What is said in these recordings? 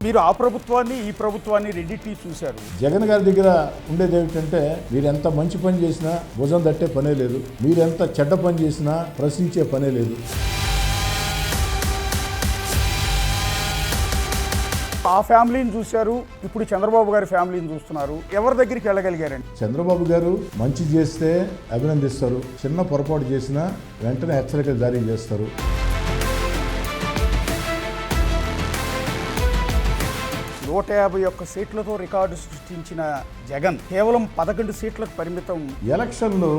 మీరు ఆ ప్రభుత్వాన్ని ఈ ప్రభుత్వాన్ని రెండింటినీ చూశారు. జగన్ గారి దగ్గర ఉండేది ఏమిటంటే, మీరు ఎంత మంచి పని చేసినా భుజం తట్టే పనే లేదు, మీరెంత చెడ్డ పని చేసినా ప్రశ్నించే పనే లేదు. ఆ ఫ్యామిలీని చూశారు, ఇప్పుడు చంద్రబాబు గారి ఫ్యామిలీని చూస్తున్నారు. ఎవరి దగ్గరికి వెళ్ళగలిగారండి? చంద్రబాబు గారు మంచి చేస్తే అభినందిస్తారు, చిన్న పొరపాటు చేసినా వెంటనే హెచ్చరికలు జారీ చేస్తారు. 151 సీట్లతో రికార్డు సృష్టించిన జగన్ కేవలం 11 సీట్లకు పరిమితం. ఎలక్షన్లు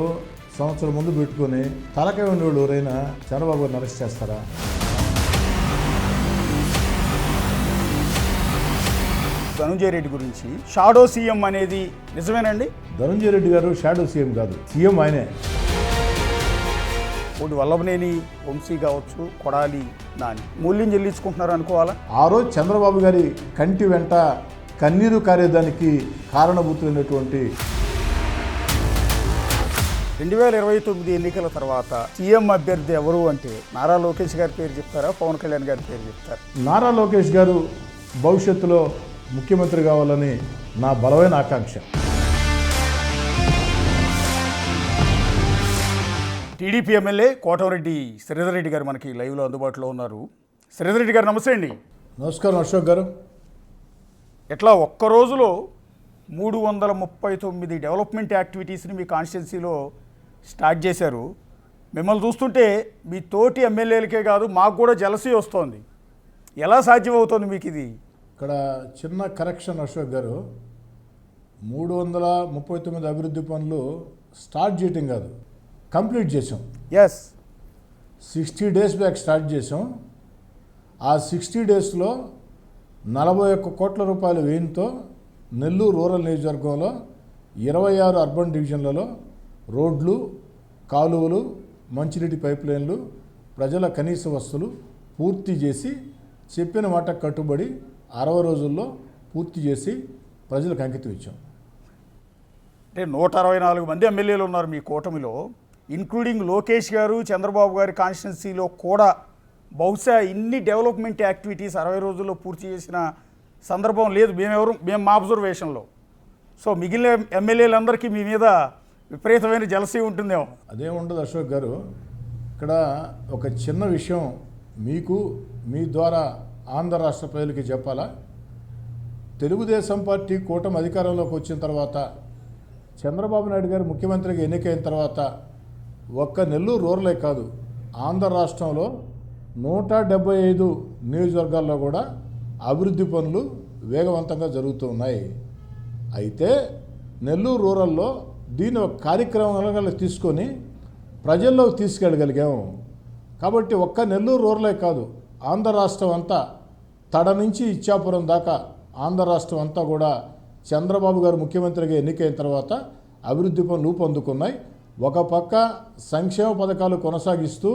సంవత్సరం ముందు పెట్టుకుని తలకాయ ఉండేవాళ్ళు ఎవరైనా చంద్రబాబు గారిని అరెస్ట్ చేస్తారా? ధనుంజయ రెడ్డి గురించి షాడో సీఎం అనేది నిజమేనండి? ధనుంజయ రెడ్డి గారు షాడో సీఎం కాదు, సీఎం ఆయనే. ఒకటి వల్లభనేని వంశీ కావచ్చు, కొడాలి నాని మూల్యం చెల్లించుకుంటున్నారు అనుకోవాలా? ఆ రోజు చంద్రబాబు గారి కంటి వెంట కన్నీరు కారేదానికి కారణభూతులైనటువంటి 2029 ఎన్నికల తర్వాత సీఎం అభ్యర్థి ఎవరు అంటే నారా లోకేష్ గారి పేరు చెప్తారా, పవన్ కళ్యాణ్ గారి పేరు చెప్తారా? నారా లోకేష్ గారు భవిష్యత్తులో ముఖ్యమంత్రి కావాలని నా బలమైన ఆకాంక్ష. టీడీపీ ఎమ్మెల్యే కోటమిరెడ్డి శ్రీధర్ రెడ్డి గారు మనకి లైవ్లో అందుబాటులో ఉన్నారు. శ్రీధర్ రెడ్డి గారు నమస్తే అండి. నమస్కారం అశోక్ గారు. ఎట్లా ఒక్క రోజులో 339 డెవలప్మెంట్ యాక్టివిటీస్ని మీ కాన్స్టిట్యున్సీలో స్టార్ట్ చేశారు. మిమ్మల్ని చూస్తుంటే మీ తోటి ఎమ్మెల్యేలకే కాదు మాకు కూడా జలసీ వస్తోంది. ఎలా సాధ్యమవుతోంది మీకు ఇది? ఇక్కడ చిన్న కరెక్షన్ అశోక్ గారు, 339 అభివృద్ధి పనులు స్టార్ట్ చేయటం కాదు, కంప్లీట్ చేసాం. ఎస్, 60 డేస్ బ్యాక్ స్టార్ట్ చేసాం. ఆ 60 డేస్లో 41 కోట్ల రూపాయల వ్యయంతో నెల్లూరు రూరల్ నియోజకవర్గంలో 26 అర్బన్ డివిజన్లలో రోడ్లు, కాలువలు, మంచినీటి పైప్ లైన్లు, ప్రజల కనీస వస్తువులు పూర్తి చేసి చెప్పిన మాట కట్టుబడి 60 రోజుల్లో పూర్తి చేసి ప్రజలకు అంకితం ఇచ్చాం. అంటే 164 మంది ఎమ్మెల్యేలు ఉన్నారు మీ కూటమిలో, ఇంక్లూడింగ్ లోకేష్ గారు, చంద్రబాబు గారి కాన్స్టిట్యున్సీలో కూడా బహుశా ఇన్ని డెవలప్మెంట్ యాక్టివిటీస్ 60 రోజుల్లో పూర్తి చేసిన సందర్భం లేదు మేము మా అబ్జర్వేషన్లో. సో మిగిలిన ఎమ్మెల్యేలందరికీ మీ మీద విపరీతమైన జలసీ ఉంటుందేమో. అదేం ఉండదు అశోక్ గారు. ఇక్కడ ఒక చిన్న విషయం మీకు మీ ద్వారా ఆంధ్ర రాష్ట్ర ప్రజలకి చెప్పాలా. తెలుగుదేశం పార్టీ కూటమి అధికారంలోకి వచ్చిన తర్వాత, చంద్రబాబు నాయుడు గారు ముఖ్యమంత్రిగా ఎన్నికైన తర్వాత ఒక్క నెల్లూరు రూరలే కాదు, ఆంధ్ర రాష్ట్రంలో 175 నియోజకవర్గాల్లో కూడా అభివృద్ధి పనులు వేగవంతంగా జరుగుతూ ఉన్నాయి. అయితే నెల్లూరు రూరల్లో దీన్ని ఒక కార్యక్రమంగా తీసుకొని ప్రజల్లోకి తీసుకెళ్ళగలిగాము. కాబట్టి ఒక్క నెల్లూరు రూరలే కాదు, ఆంధ్ర రాష్ట్రం అంతా తడ నుంచి ఇచ్చాపురం దాకా ఆంధ్ర రాష్ట్రం అంతా కూడా చంద్రబాబు గారు ముఖ్యమంత్రిగా ఎన్నికైన తర్వాత అభివృద్ధి పనులు పొందుకున్నాయి. ఒక పక్క సంక్షేమ పథకాలు కొనసాగిస్తూ,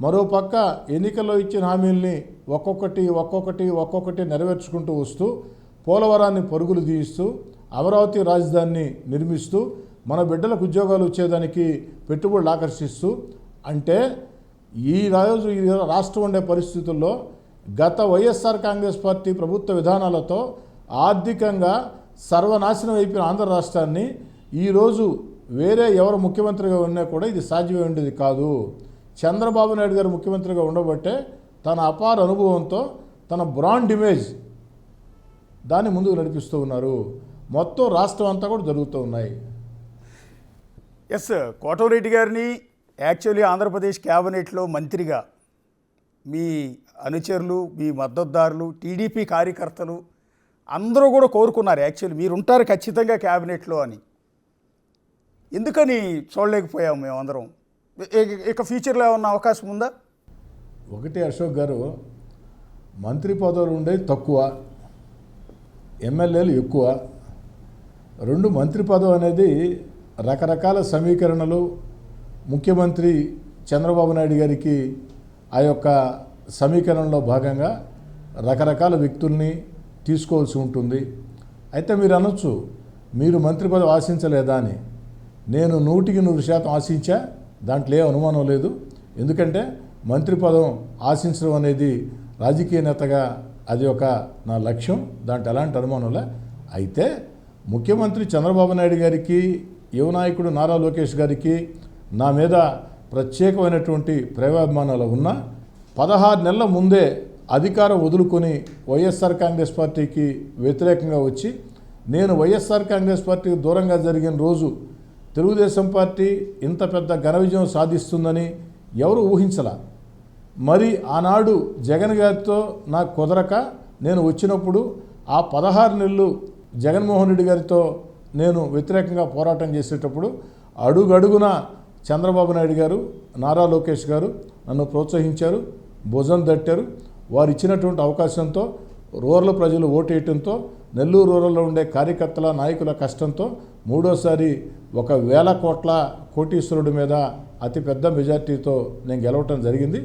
మరో పక్క ఎన్నికల్లో ఇచ్చిన హామీల్ని ఒక్కొక్కటి నెరవేర్చుకుంటూ వస్తూ, పోలవరాన్ని పరుగులు తీయిస్తూ, అమరావతి రాజధానిని నిర్మిస్తూ, మన బిడ్డలకు ఉద్యోగాలు వచ్చేదానికి పెట్టుబడులు ఆకర్షిస్తూ, అంటే ఈ రాష్ట్రం ఉండే పరిస్థితుల్లో గత వైఎస్ఆర్ కాంగ్రెస్ పార్టీ ప్రభుత్వ విధానాలతో ఆర్థికంగా సర్వనాశనం అయిపోయిన ఆంధ్ర రాష్ట్రాన్ని ఈరోజు వేరే ఎవరు ముఖ్యమంత్రిగా ఉన్నా కూడా ఇది సాధ్యమే ఉండేది కాదు. చంద్రబాబు నాయుడు గారు ముఖ్యమంత్రిగా ఉండబట్టే తన అపార అనుభవంతో తన బ్రాండ్ ఇమేజ్ దాన్ని ముందుకు నడిపిస్తూ ఉన్నారు. మొత్తం రాష్ట్రం అంతా కూడా జరుగుతూ ఉన్నాయి. ఎస్, కోటమిరెడ్డి గారిని యాక్చువల్లీ ఆంధ్రప్రదేశ్ క్యాబినెట్లో మంత్రిగా మీ అనుచరులు, మీ మద్దతుదారులు, టీడీపీ కార్యకర్తలు అందరూ కూడా కోరుకున్నారు యాక్చువల్లీ మీరు ఉంటారు ఖచ్చితంగా క్యాబినెట్లో అని. ఎందుకని చూడలేకపోయాము మేమందరం? ఇక ఫ్యూచర్లో ఏమన్నా అవకాశం ఉందా? ఒకటి అశోక్ గారు, మంత్రి పదవులు ఉండేది తక్కువ, ఎమ్మెల్యేలు ఎక్కువ. 2, మంత్రి పదవి అనేది రకరకాల సమీకరణలు, ముఖ్యమంత్రి చంద్రబాబు నాయుడు గారికి ఆ యొక్క సమీకరణలో భాగంగా రకరకాల వ్యక్తుల్ని తీసుకోవాల్సి ఉంటుంది. అయితే మీరు అనొచ్చు, మీరు మంత్రి పదవి ఆశించలేదా అని. నేను 100% ఆశించా, దాంట్లో ఏ అనుమానం లేదు. ఎందుకంటే మంత్రి పదం ఆశించడం అనేది రాజకీయ నేతగా అది ఒక నా లక్ష్యం, దాంట్లో ఎలాంటి అనుమానంలే. అయితే ముఖ్యమంత్రి చంద్రబాబు నాయుడు గారికి, యువ నాయకుడు నారా లోకేష్ గారికి నా మీద ప్రత్యేకమైనటువంటి ప్రేమాభిమానాలు ఉన్నా 16 నెలల ముందే అధికారం వదులుకొని వైఎస్ఆర్ కాంగ్రెస్ పార్టీకి వ్యతిరేకంగా వచ్చి, నేను వైఎస్ఆర్ కాంగ్రెస్ పార్టీకి దూరంగా జరిగిన రోజు తెలుగుదేశం పార్టీ ఇంత పెద్ద ఘన విజయం సాధిస్తుందని ఎవరు ఊహించలా. మరి ఆనాడు జగన్ గారితో నాకు కుదరక నేను వచ్చినప్పుడు ఆ 16 నెలలు జగన్మోహన్ రెడ్డి గారితో నేను వ్యతిరేకంగా పోరాటం చేసేటప్పుడు అడుగడుగున చంద్రబాబు నాయుడు గారు, నారా లోకేష్ గారు నన్ను ప్రోత్సహించారు, భుజం తట్టారు. వారు ఇచ్చినటువంటి అవకాశంతో, రూరల్ ప్రజలు ఓటేయటంతో, నెల్లూరు రూరల్లో ఉండే కార్యకర్తల నాయకుల కష్టంతో మూడోసారి 1,000 కోట్ల కోటీశ్వరుడి మీద అతిపెద్ద మెజార్టీతో నేను గెలవటం జరిగింది.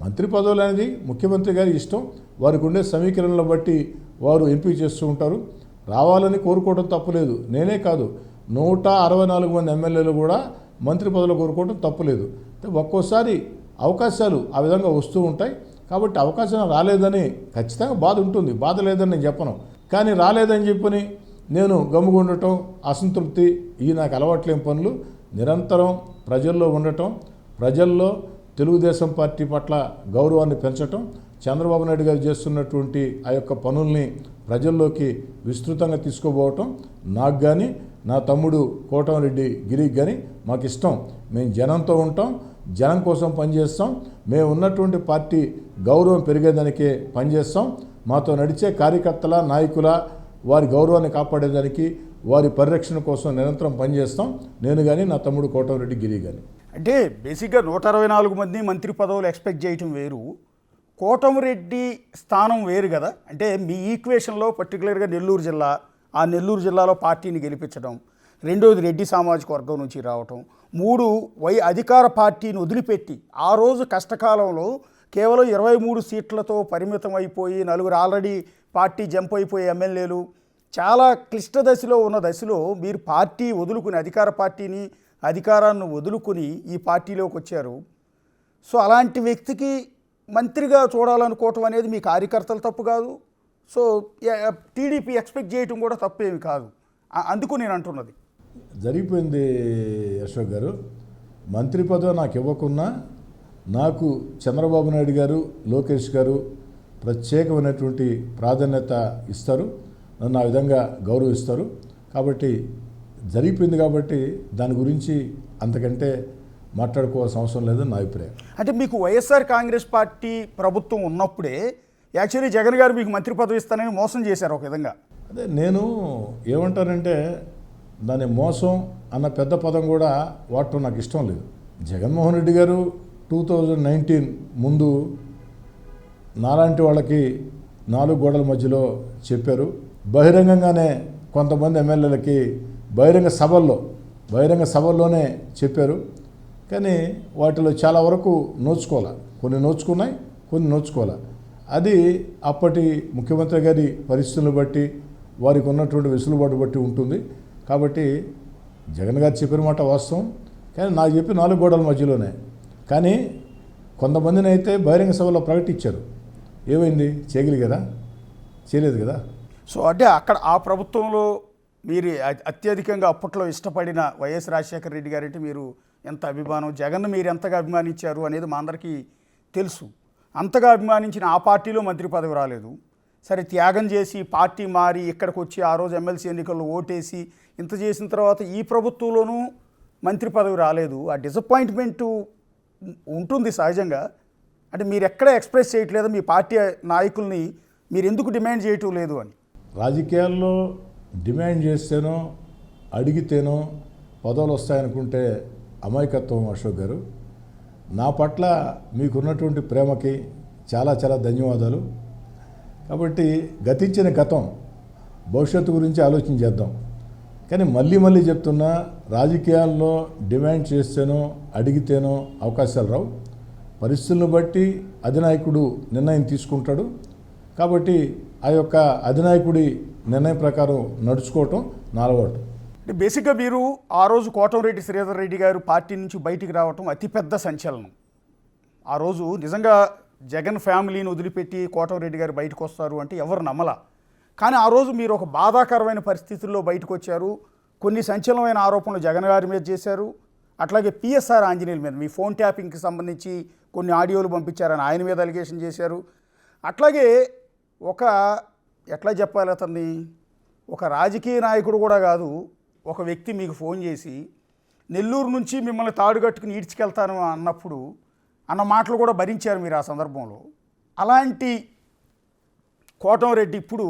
మంత్రి పదవులు అనేది ముఖ్యమంత్రి గారి ఇష్టం, వారికి ఉండే సమీకరణలను బట్టి వారు ఎంపిక చేస్తూ ఉంటారు. రావాలని కోరుకోవడం తప్పులేదు, నేనే కాదు 164 మంది ఎమ్మెల్యేలు కూడా మంత్రి పదవులు కోరుకోవడం తప్పులేదు. ఒక్కోసారి అవకాశాలు ఆ విధంగా వస్తూ ఉంటాయి. కాబట్టి అవకాశం రాలేదని ఖచ్చితంగా బాధ ఉంటుంది, బాధ లేదని నేను చెప్పను. కానీ రాలేదని చెప్పని నేను గమ్ముగుండటం, అసంతృప్తి, ఇవి నాకు అలవాట్లేని పనులు. నిరంతరం ప్రజల్లో ఉండటం, ప్రజల్లో తెలుగుదేశం పార్టీ పట్ల గౌరవాన్ని పెంచటం, చంద్రబాబు నాయుడు గారు చేస్తున్నటువంటి ఆ యొక్క పనుల్ని ప్రజల్లోకి విస్తృతంగా తీసుకుపోవటం నాకు కానీ, నా తమ్ముడు కోటమిరెడ్డి గిరికి కానీ మాకు ఇష్టం. మేము జనంతో ఉంటాం, జనం కోసం పనిచేస్తాం. మేము ఉన్నటువంటి పార్టీ గౌరవం పెరిగేదానికే పనిచేస్తాం. మాతో నడిచే కార్యకర్తల, నాయకుల వారి గౌరవాన్ని కాపాడేదానికి, వారి పరిరక్షణ కోసం నిరంతరం పనిచేస్తాం. నేను కానీ, నా తమ్ముడు కోటమిరెడ్డి గిరి కానీ. అంటే బేసిక్గా 164 మంది మంత్రి పదవులు ఎక్స్పెక్ట్ చేయటం వేరు, కోటమిరెడ్డి స్థానం వేరు కదా. అంటే మీ ఈక్వేషన్లో పర్టికులర్గా నెల్లూరు జిల్లా, ఆ నెల్లూరు జిల్లాలో పార్టీని గెలిపించడం, రెండోది రెడ్డి సామాజిక వర్గం నుంచి రావటం, 3 అధికార పార్టీని వదిలిపెట్టి ఆ రోజు కష్టకాలంలో కేవలం 23 సీట్లతో పరిమితం అయిపోయి, 4 ఆల్రెడీ పార్టీ జంప్ అయిపోయే ఎమ్మెల్యేలు, చాలా క్లిష్ట దశలో ఉన్న దశలో మీరు పార్టీ వదులుకుని, అధికార పార్టీని, అధికారాన్ని వదులుకుని ఈ పార్టీలోకి వచ్చారు. సో అలాంటి వ్యక్తికి మంత్రిగా చూడాలనుకోవటం అనేది మీ కార్యకర్తలు తప్పు కాదు. సో టీడీపీ ఎక్స్పెక్ట్ చేయటం కూడా తప్పేమి కాదు. అందుకు నేను అంటున్నది. జరిగిపోయింది అశోక్ గారు. మంత్రి పదవి నాకు ఇవ్వకున్నా నాకు చంద్రబాబు నాయుడు గారు, లోకేష్ గారు ప్రత్యేకమైనటువంటి ప్రాధాన్యత ఇస్తారు, నన్ను ఆ విధంగా గౌరవిస్తారు. కాబట్టి జరిగిపోయింది, కాబట్టి దాని గురించి అంతకంటే మాట్లాడుకోవాల్సిన అవసరం లేదని నా అభిప్రాయం. అంటే మీకు వైఎస్ఆర్ కాంగ్రెస్ పార్టీ ప్రభుత్వం ఉన్నప్పుడే యాక్చువల్లీ జగన్ గారు మీకు మంత్రి పదవి ఇస్తానని మోసం చేశారు ఒక విధంగా. అదే నేను ఏమంటానంటే, దాని మోసం అన్న పెద్ద పదం కూడా వాడటం నాకు ఇష్టం లేదు. జగన్మోహన్ రెడ్డి గారు 2019 ముందు నాలాంటి వాళ్ళకి 4 గోడల మధ్యలో చెప్పారు. బహిరంగంగానే కొంతమంది ఎమ్మెల్యేలకి బహిరంగ సభల్లోనే చెప్పారు. కానీ వాటిలో చాలా వరకు నోచుకోవాలి, కొన్ని నోచుకున్నాయి, కొన్ని నోచుకోవాలి. అది అప్పటి ముఖ్యమంత్రి గారి పరిస్థితులను బట్టి, వారికి ఉన్నటువంటి వెసులుబాటు బట్టి ఉంటుంది. కాబట్టి జగన్ గారు చెప్పిన మాట వాస్తవం, కానీ నాకు చెప్పి 4 గోడల మధ్యలోనే. కానీ కొంతమందిని అయితే బహిరంగ సభలో ప్రకటించారు. ఏమైంది? చేయగలిగారా? చేయలేదు కదా. సో అంటే అక్కడ ఆ ప్రభుత్వంలో మీరు అత్యధికంగా అప్పట్లో ఇష్టపడిన వైఎస్ రాజశేఖర రెడ్డి గారంటే మీరు ఎంత అభిమానం, జగన్ మీరు ఎంతగా అభిమానించారు అనేది మా అందరికీ తెలుసు. అంతగా అభిమానించిన ఆ పార్టీలో మంత్రి పదవి రాలేదు. సరే, త్యాగం చేసి పార్టీ మారి ఇక్కడికి వచ్చి ఆ రోజు ఎమ్మెల్సీ ఎన్నికల్లో ఓటేసి ఇంత చేసిన తర్వాత ఈ ప్రభుత్వంలోనూ మంత్రి పదవి రాలేదు. ఆ డిసప్పాయింట్మెంటు ఉంటుంది సహజంగా. అంటే మీరు ఎక్కడ ఎక్స్ప్రెస్ చేయట్లేదు మీ పార్టీ నాయకుల్ని, మీరు ఎందుకు డిమాండ్ చేయటం లేదు అని. రాజకీయాల్లో డిమాండ్ చేస్తేనో అడిగితేనో పదవులు వస్తాయనుకుంటే అమాయకత్వం అశోక్ గారు. నా పట్ల మీకున్నటువంటి ప్రేమకి చాలా చాలా ధన్యవాదాలు. కాబట్టి గతించిన గతం, భవిష్యత్తు గురించి ఆలోచన చేద్దాం. కానీ మళ్ళీ చెప్తున్నా, రాజకీయాల్లో డిమాండ్ చేస్తేనో అడిగితేనో అవకాశాలు రావు. పరిస్థితులను బట్టి అధినాయకుడు నిర్ణయం తీసుకుంటాడు. కాబట్టి ఆ యొక్క అధినాయకుడి నిర్ణయం ప్రకారం నడుచుకోవటం నా అలవాటు. అంటే బేసిక్గా మీరు ఆ రోజు కోటమిరెడ్డి శ్రీధర్ రెడ్డి గారు పార్టీ నుంచి బయటికి రావటం అతిపెద్ద సంచలనం. ఆ రోజు నిజంగా జగన్ ఫ్యామిలీని వదిలిపెట్టి కోటమిరెడ్డి గారు బయటకు వస్తారు అంటే ఎవరు నమ్మలా. కానీ ఆ రోజు మీరు ఒక బాధాకరమైన పరిస్థితుల్లో బయటకు వచ్చారు. కొన్ని సంచలనమైన ఆరోపణలు జగన్ గారి మీద చేశారు. అట్లాగే పిఎస్ఆర్ ఆంజనేయుల మీద మీ ఫోన్ ట్యాపింగ్కి సంబంధించి కొన్ని ఆడియోలు పంపించారని ఆయన మీద అలిగేషన్ చేశారు. అట్లాగే ఒక ఎట్లా చెప్పాలి అతన్ని, ఒక రాజకీయ నాయకుడు కూడా కాదు, ఒక వ్యక్తి మీకు ఫోన్ చేసి నెల్లూరు నుంచి మిమ్మల్ని తాడుగట్టుకుని ఈడ్చుకెళ్తాను అన్నప్పుడు అన్న మాటలు కూడా భరించారు మీరు ఆ సందర్భంలో. అలాంటి కోటమిరెడ్డి ఇప్పుడు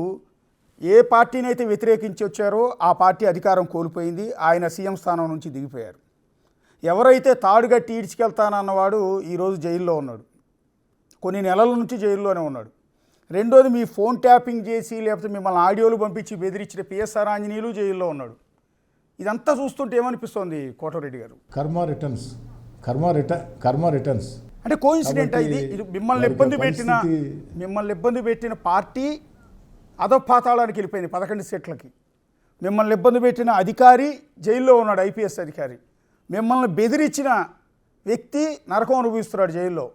ఏ పార్టీని అయితే వ్యతిరేకించి వచ్చారో ఆ పార్టీ అధికారం కోల్పోయింది. ఆయన సీఎం స్థానం నుంచి దిగిపోయారు. ఎవరైతే తాడుగట్టి ఈడ్చుకెళ్తానన్నవాడు ఈరోజు జైల్లో ఉన్నాడు, కొన్ని నెలల నుంచి జైల్లోనే ఉన్నాడు. రెండోది మీ ఫోన్ ట్యాపింగ్ చేసి లేకపోతే మిమ్మల్ని ఆడియోలు పంపించి బెదిరించిన పిఎస్ఆర్ ఆంజనేయులు జైల్లో ఉన్నాడు. ఇదంతా చూస్తుంటే ఏమనిపిస్తోంది కోటమిరెడ్డి గారు? కర్మ రిటర్న్స్ అంటే కోఇన్సిడెంట్ ఇది మిమ్మల్ని ఇబ్బంది పెట్టిన పార్టీ అధపాతాళానికి వెళ్ళిపోయింది 11 సీట్లకి. మిమ్మల్ని ఇబ్బంది పెట్టిన అధికారి జైల్లో ఉన్నాడు, ఐపీఎస్ అధికారి. మిమ్మల్ని బెదిరించిన వ్యక్తి నరకం అనుభవిస్తున్నాడు జైల్లో.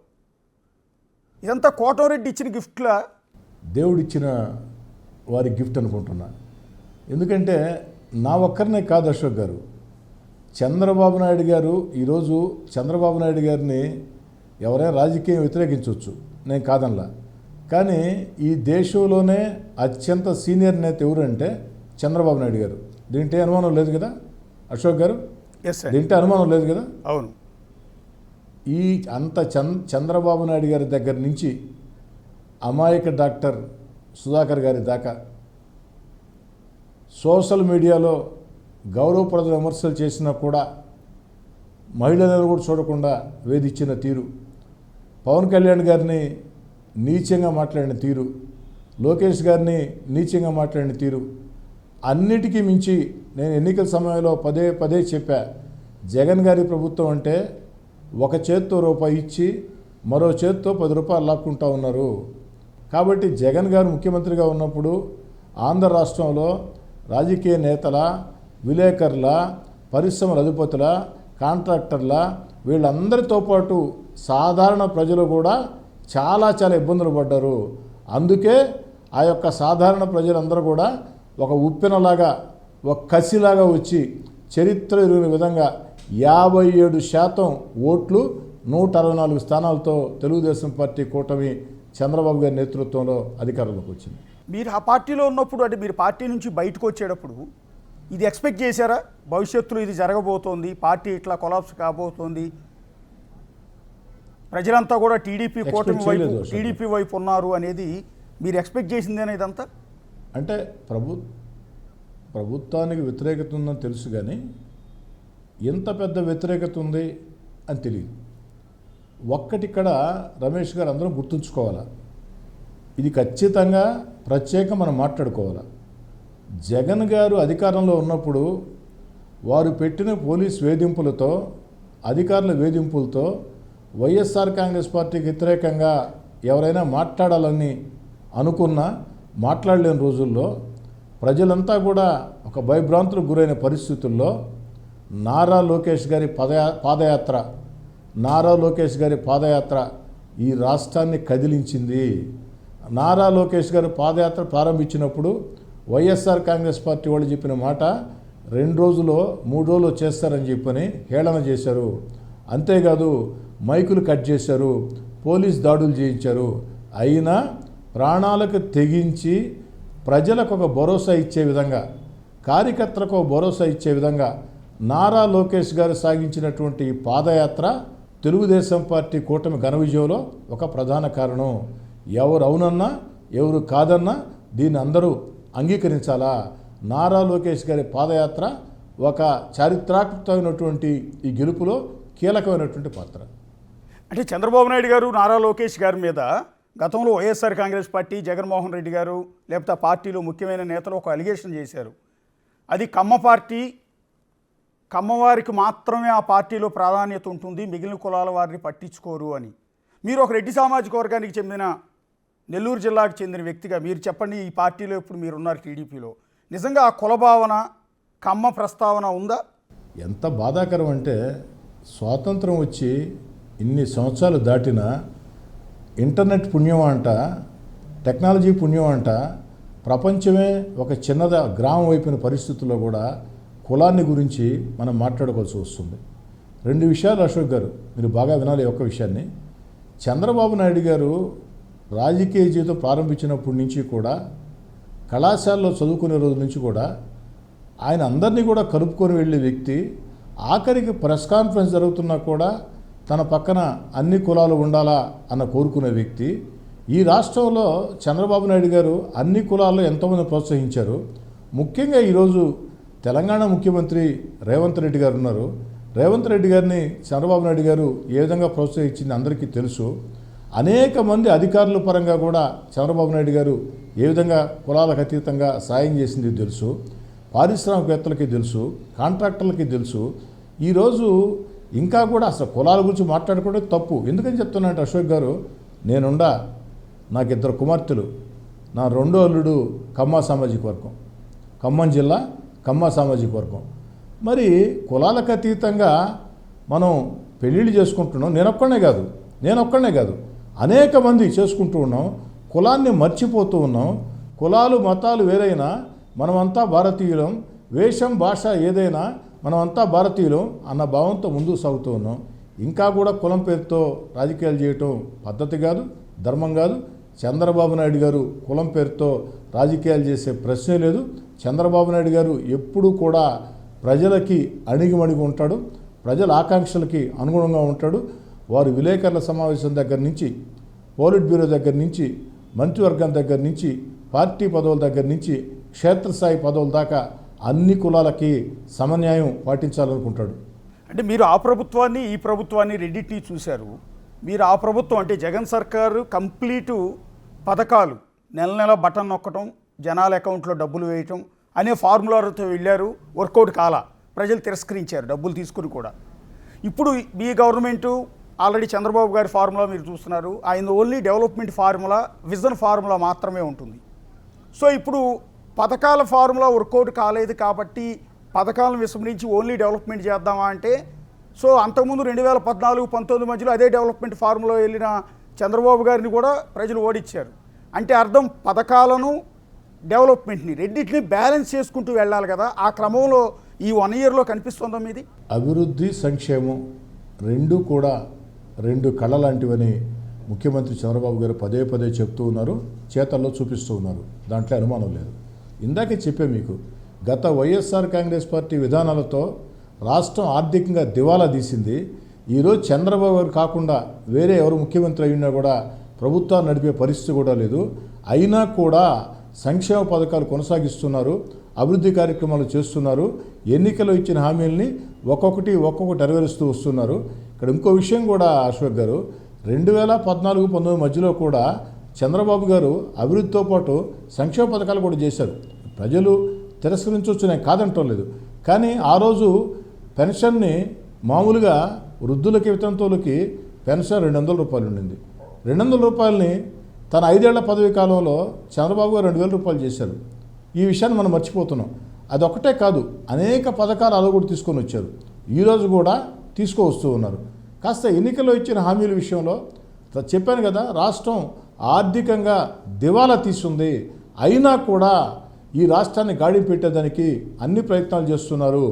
ఇదంతా కోటమిరెడ్డి ఇచ్చిన గిఫ్ట్లా, దేవుడిచ్చిన వారి గిఫ్ట్ అనుకుంటున్నా. ఎందుకంటే నా ఒక్కరినే కాదు అశోక్ గారు, చంద్రబాబు నాయుడు గారు ఈరోజు చంద్రబాబు నాయుడు గారిని ఎవరైనా రాజకీయం వ్యతిరేకించవచ్చు, నేను కాదనలా. కానీ ఈ దేశంలోనే అత్యంత సీనియర్ నేత ఎవరంటే చంద్రబాబు నాయుడు గారు. దీంట్లో అనుమానం లేదు కదా అశోక్ గారు? దీంట్లో అనుమానం లేదు కదా? అవును. ఈ అంత చంద్రబాబు నాయుడు గారి దగ్గర నుంచి అమాయక డాక్టర్ సుధాకర్ గారి దాకా సోషల్ మీడియాలో గౌరవప్రద విమర్శలు చేసినా కూడా మహిళలను కూడా చూడకుండా వేధించిన తీరు, పవన్ కళ్యాణ్ గారిని నీచంగా మాట్లాడిన తీరు, లోకేష్ గారిని నీచంగా మాట్లాడిన తీరు, అన్నిటికీ మించి నేను ఎన్నికల సమయంలో పదే పదే చెప్పా, జగన్ గారి ప్రభుత్వం అంటే ఒక చేత్తో రూపాయి ఇచ్చి మరో చేత్తో 10 రూపాయలు లాక్కుంటూ ఉన్నారు. కాబట్టి జగన్ గారు ముఖ్యమంత్రిగా ఉన్నప్పుడు ఆంధ్ర రాష్ట్రంలో రాజకీయ నేతల, విలేకరుల, పరిశ్రమల అధిపతుల, కాంట్రాక్టర్ల వీళ్ళందరితో పాటు సాధారణ ప్రజలు కూడా చాలా ఇబ్బందులు పడ్డారు. అందుకే ఆ యొక్క సాధారణ ప్రజలందరూ కూడా ఒక ఉప్పెనలాగా, ఒక కసిలాగా వచ్చి చరిత్ర ఎరుగిన విధంగా 57% ఓట్లు 164 స్థానాలతో తెలుగుదేశం పార్టీ కూటమి చంద్రబాబు గారి నేతృత్వంలో అధికారంలోకి వచ్చింది. మీరు ఆ పార్టీలో ఉన్నప్పుడు, అంటే మీరు పార్టీ నుంచి బయటకు వచ్చేటప్పుడు ఇది ఎక్స్పెక్ట్ చేశారా? భవిష్యత్తులో ఇది జరగబోతోంది, పార్టీ ఇట్లా కొలాప్స్ కాబోతోంది, ప్రజలంతా కూడా టీడీపీ వైపు ఉన్నారు అనేది మీరు ఎక్స్పెక్ట్ చేసిందేనా ఇదంతా? అంటే ప్రభుత్వానికి వ్యతిరేకత ఉందని తెలుసు, కానీ ఎంత పెద్ద వ్యతిరేకత ఉంది అని తెలియదు. ఒక్కటిక్కడ రమేష్ గారు అందరం గుర్తుంచుకోవాలా, ఇది ఖచ్చితంగా ప్రత్యేకంగా మనం మాట్లాడుకోవాలా. జగన్ గారు అధికారంలో ఉన్నప్పుడు వారు పెట్టిన పోలీస్ వేధింపులతో, అధికారుల వేధింపులతో వైఎస్ఆర్ కాంగ్రెస్ పార్టీకి వ్యతిరేకంగా ఎవరైనా మాట్లాడాలని అనుకున్నా మాట్లాడలేని రోజుల్లో ప్రజలంతా కూడా ఒక భయభ్రాంతులకు గురైన పరిస్థితుల్లో నారా లోకేష్ గారి పాదయాత్ర ఈ రాష్ట్రాన్ని కదిలించింది. నారా లోకేష్ గారు పాదయాత్ర ప్రారంభించినప్పుడు వైఎస్ఆర్ కాంగ్రెస్ పార్టీ వాళ్ళు చెప్పిన మాట 2 రోజులు 3 రోజులు చేస్తారని చెప్పని హేళన చేశారు. అంతేకాదు మైకులు కట్ చేశారు, పోలీస్ దాడులు చేయించారు. అయినా ప్రాణాలకు తెగించి ప్రజలకు ఒక భరోసా ఇచ్చే విధంగా, కార్యకర్తలకు ఒక భరోసా ఇచ్చే విధంగా నారా లోకేష్ గారు సాగించినటువంటి ఈ పాదయాత్ర తెలుగుదేశం పార్టీ కూటమి ఘన విజయంలో ఒక ప్రధాన కారణం. ఎవరు అవునన్నా ఎవరు కాదన్నా దీన్ని అందరూ అంగీకరించాలా. నారా లోకేష్ గారి పాదయాత్ర ఒక చారిత్రాత్మకమైనటువంటి ఈ గెలుపులో కీలకమైనటువంటి పాత్ర. అంటే చంద్రబాబు నాయుడు గారు నారా లోకేష్ గారి మీద గతంలో వైఎస్ఆర్ కాంగ్రెస్ పార్టీ, జగన్మోహన్ రెడ్డి గారు లేకపోతే ఆ పార్టీలో ముఖ్యమైన నేతలు ఒక అలిగేషన్ చేశారు. అది కమ్మ పార్టీ, కమ్మవారికి మాత్రమే ఆ పార్టీలో ప్రాధాన్యత ఉంటుంది, మిగిలిన కులాల వారిని పట్టించుకోరు అని. మీరు ఒక రెడ్డి సామాజిక వర్గానికి చెందిన, నెల్లూరు జిల్లాకు చెందిన వ్యక్తిగా మీరు చెప్పండి, ఈ పార్టీలో ఇప్పుడు మీరున్నారు టీడీపీలో, నిజంగా ఆ కుల భావన, కమ్మ ప్రస్తావన ఉందా? ఎంత బాధాకరం అంటే స్వాతంత్రం వచ్చి ఇన్ని సంవత్సరాలు దాటినా ఇంటర్నెట్ పుణ్యం అంట, టెక్నాలజీ పుణ్యం అంట, ప్రపంచమే ఒక చిన్నద గ్రామం అయిపోయిన పరిస్థితుల్లో కూడా కులాన్ని గురించి మనం మాట్లాడుకోవాల్సి వస్తుంది. రెండు విషయాలు అశోక్ గారు మీరు బాగా వినాలి. ఒక్క విషయాన్ని, చంద్రబాబు నాయుడు గారు రాజకీయ జీవితం ప్రారంభించినప్పటి నుంచి కూడా, కళాశాలలో చదువుకునే రోజు నుంచి కూడా ఆయన అందరినీ కూడా కలుపుకొని వెళ్ళే వ్యక్తి. ఆఖరికి ప్రెస్ కాన్ఫరెన్స్ జరుగుతున్నా కూడా తన పక్కన అన్ని కులాలు ఉండాలా అన్న కోరుకునే వ్యక్తి. ఈ రాష్ట్రంలో చంద్రబాబు నాయుడు గారు అన్ని కులాల్లో ఎంతోమంది ప్రోత్సహించారు. ముఖ్యంగా ఈరోజు తెలంగాణ ముఖ్యమంత్రి రేవంత్ రెడ్డి గారు ఉన్నారు. రేవంత్ రెడ్డి గారిని చంద్రబాబు నాయుడు గారు ఏ విధంగా ప్రోత్సహించింది అందరికీ తెలుసు. అనేక మంది అధికారుల పరంగా కూడా చంద్రబాబు నాయుడు గారు ఏ విధంగా కులాలకు అతీతంగా సాయం చేసింది తెలుసు. పారిశ్రామికవేత్తలకి తెలుసు, కాంట్రాక్టర్లకి తెలుసు. ఈరోజు ఇంకా కూడా అసలు కులాల గురించి మాట్లాడుకుంటే తప్పు. ఎందుకని చెప్తున్నానంటే అశోక్ గారు, నేనుండా, నాకు 2 కుమార్తెలు, నా రెండో అల్లుడు కమ్మ సామాజిక వర్గం, ఖమ్మం జిల్లా కమ్మ సామాజిక వర్గం. మరి కులాలకు అతీతంగా మనం పెళ్ళిళ్ళు చేసుకుంటున్నాం. నేనొక్కడనే కాదు అనేక మంది చేసుకుంటూ ఉన్నాం. కులాన్ని మర్చిపోతూ ఉన్నాం. కులాలు మతాలు వేరైనా మనమంతా భారతీయులం, వేషం భాష ఏదైనా మనమంతా భారతీయులం అన్న భావంతో ముందుకు సాగుతూ ఉన్నాం. ఇంకా కూడా కులం పేరుతో రాజకీయాలు చేయటం పద్ధతి కాదు, ధర్మం కాదు. చంద్రబాబు నాయుడు గారు కులం పేరుతో రాజకీయాలు చేసే ప్రశ్నే లేదు. చంద్రబాబు నాయుడు గారు ఎప్పుడూ కూడా ప్రజలకి అణిగిమణిగి ఉంటాడు, ప్రజల ఆకాంక్షలకి అనుగుణంగా ఉంటాడు. వారు విలేకరుల సమావేశం దగ్గర నుంచి, పోలిట్ బ్యూరో దగ్గర నుంచి, మంత్రివర్గం దగ్గర నుంచి, పార్టీ పదవుల దగ్గర నుంచి, క్షేత్రస్థాయి పదవుల దాకా అన్ని కులాలకి సమన్యాయం పాటించాలనుకుంటాడు. అంటే మీరు ఆ ప్రభుత్వాన్ని ఈ ప్రభుత్వాన్ని రెండింటినీ చూశారు. మీరు ఆ ప్రభుత్వం అంటే జగన్ సర్కారు కంప్లీటు పథకాలు నెల నెల బటన్ నొక్కటం, జనాల అకౌంట్లో డబ్బులు వేయటం అనే ఫార్ములాతో వెళ్ళారు. వర్కౌట్ కాల, ప్రజలు తిరస్కరించారు డబ్బులు తీసుకుని కూడా. ఇప్పుడు మీ గవర్నమెంటు ఆల్రెడీ చంద్రబాబు గారి ఫార్ములా మీరు చూస్తున్నారు. ఆయన only development formula, vision formula మాత్రమే ఉంటుంది. సో ఇప్పుడు పథకాల ఫార్ములా వర్కౌట్ కాలేదు కాబట్టి పథకాలను విస్మరించి ఓన్లీ డెవలప్మెంట్ చేద్దామా అంటే, సో అంతకుముందు 2014-19 మధ్యలో అదే డెవలప్మెంట్ ఫార్ములా వెళ్ళిన చంద్రబాబు గారిని కూడా ప్రజలు ఓడించారు. అంటే అర్థం పథకాలను డెవలప్మెంట్ని రెండింటిని బ్యాలెన్స్ చేసుకుంటూ వెళ్ళాలి కదా. ఆ క్రమంలో ఈ 1 ఇయర్లో కనిపిస్తుందా మీది? అభివృద్ధి, సంక్షేమం రెండు కూడా 2 కళ లాంటివని ముఖ్యమంత్రి చంద్రబాబు గారు పదే పదే చెప్తూ ఉన్నారు, చేతల్లో చూపిస్తూ ఉన్నారు. దాంట్లో అనుమానం లేదు. ఇందాకే చెప్పే మీకు, గత వైఎస్ఆర్ కాంగ్రెస్ పార్టీ విధానాలతో రాష్ట్రం ఆర్థికంగా దివాలా తీసింది. ఈరోజు చంద్రబాబు గారు కాకుండా వేరే ఎవరు ముఖ్యమంత్రి అయినా కూడా ప్రభుత్వాన్ని నడిపే పరిస్థితి కూడా లేదు. అయినా కూడా సంక్షేమ పథకాలు కొనసాగిస్తున్నారు, అభివృద్ధి కార్యక్రమాలు చేస్తున్నారు, ఎన్నికల్లో ఇచ్చిన హామీల్ని ఒక్కొక్కటి నెరవేరుస్తూ వస్తున్నారు. ఇక్కడ ఇంకో విషయం కూడా అశోక్ గారు, 2014-19 మధ్యలో కూడా చంద్రబాబు గారు అభివృద్ధితో పాటు సంక్షేమ పథకాలు కూడా చేశారు. ప్రజలు తిరస్కరించవచ్చు, నేను కాదంటం లేదు. కానీ ఆ రోజు పెన్షన్ని మామూలుగా వృద్ధులకి, వితంతువులకి పెన్షన్ 200 రూపాయలు ఉండింది. 200 రూపాయలని తన 5 ఏళ్ల పదవి కాలంలో చంద్రబాబు గారు 2000 రూపాయలు చేశారు. ఈ విషయాన్ని మనం మర్చిపోతున్నాం. అదొక్కటే కాదు, అనేక పథకాలు అలా కూడా తీసుకొని వచ్చారు. ఈరోజు కూడా తీసుకువస్తూ ఉన్నారు. కాస్త ఎన్నికల్లో ఇచ్చిన హామీల విషయంలో చెప్పాను కదా, రాష్ట్రం ఆర్థికంగా దివాలా తీస్తుంది. అయినా కూడా ఈ రాష్ట్రాన్ని గాడి పెట్టేదానికి అన్ని ప్రయత్నాలు చేస్తున్నారు.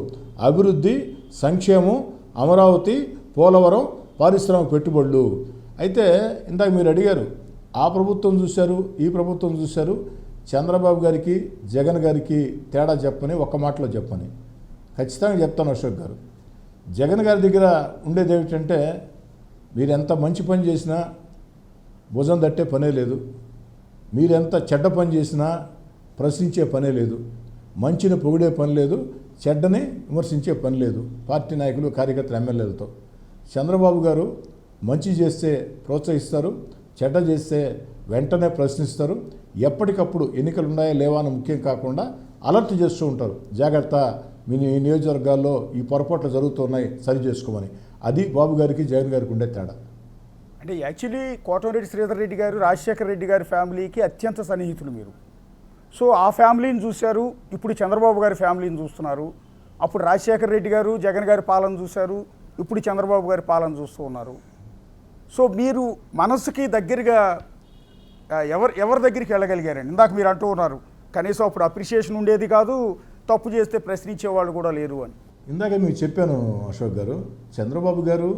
అభివృద్ధి, సంక్షేమం, అమరావతి, పోలవరం, పారిశ్రామిక పెట్టుబడులు. అయితే ఇందాక మీరు అడిగారు, ఆ ప్రభుత్వం చూశారు, ఈ ప్రభుత్వం చూశారు, చంద్రబాబు గారికి జగన్ గారికి తేడా చెప్పని ఒక్క మాటలో చెప్పని ఖచ్చితంగా చెప్తాను అశోక్ గారు. జగన్ గారి దగ్గర ఉండేది ఏమిటంటే, మీరు ఎంత మంచి పని చేసినా భుజం తట్టే పనే లేదు, మీరెంత చెడ్డ పని చేసినా ప్రశ్నించే పనే లేదు, మంచిని పొగిడే పని లేదు, చెడ్డని విమర్శించే పని లేదు పార్టీ నాయకులు, కార్యకర్తలు, ఎమ్మెల్యేలతో. చంద్రబాబు గారు మంచి చేస్తే ప్రోత్సహిస్తారు, చెడ్డ చేస్తే వెంటనే ప్రశ్నిస్తారు. ఎప్పటికప్పుడు ఎన్నికలు ఉన్నాయా లేవా అని ముఖ్యం కాకుండా అలర్ట్ చేస్తూ ఉంటారు. జాగ్రత్త, మీ నియోజకవర్గాల్లో ఈ పొరపాట్లు జరుగుతున్నాయి, సరి చేసుకోమని. అది బాబు గారికి జగన్ గారికి ఉండే తేడా. అంటే యాక్చువల్లీ కోటమిరెడ్డి శ్రీధర్ రెడ్డి గారు రాజశేఖర రెడ్డి గారి ఫ్యామిలీకి అత్యంత సన్నిహితులు మీరు. సో ఆ ఫ్యామిలీని చూశారు, ఇప్పుడు చంద్రబాబు గారి ఫ్యామిలీని చూస్తున్నారు. అప్పుడు రాజశేఖర రెడ్డి గారు జగన్ గారి పాలన చూశారు, ఇప్పుడు చంద్రబాబు గారి పాలన చూస్తూ ఉన్నారు. సో మీరు మనసుకి దగ్గరగా ఎవరి దగ్గరికి వెళ్ళగలిగారండి? ఇందాక మీరు అంటూ ఉన్నారు కనీసం అప్పుడు అప్రిషియేషన్ ఉండేది కాదు, తప్పు చేస్తే ప్రశ్నించేవాళ్ళు కూడా లేరు అని. ఇందాక మీకు చెప్పాను అశోక్ గారు, చంద్రబాబు గారు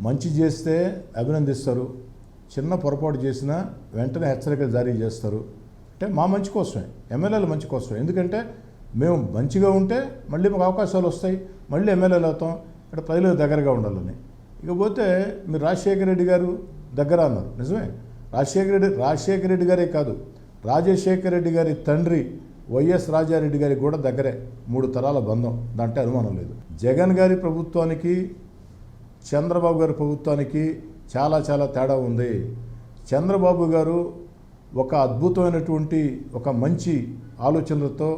మంచి చేస్తే అభినందిస్తారు, చిన్న పొరపాటు చేసినా వెంటనే హెచ్చరికలు జారీ చేస్తారు. అంటే మా మంచి కోసమే, ఎమ్మెల్యేల మంచి కోసమే. ఎందుకంటే మేము మంచిగా ఉంటే మళ్ళీ మాకు అవకాశాలు వస్తాయి, మళ్ళీ ఎమ్మెల్యేలు అవుతాం, ఇక్కడ ప్రజలకు దగ్గరగా ఉండాలని. ఇకపోతే మీరు రాజశేఖర రెడ్డి గారు దగ్గర అన్నారు, నిజమే. రాజశేఖర రెడ్డి గారే కాదు, రాజశేఖర రెడ్డి గారి తండ్రి వైఎస్ రాజారెడ్డి గారికి కూడా దగ్గరే, 3 తరాల బంధం, దాంట్లో అనుమానం లేదు. జగన్ గారి ప్రభుత్వానికి చంద్రబాబు గారి ప్రభుత్వానికి చాలా చాలా తేడా ఉంది. చంద్రబాబు గారు ఒక అద్భుతమైనటువంటి ఒక మంచి ఆలోచనలతో,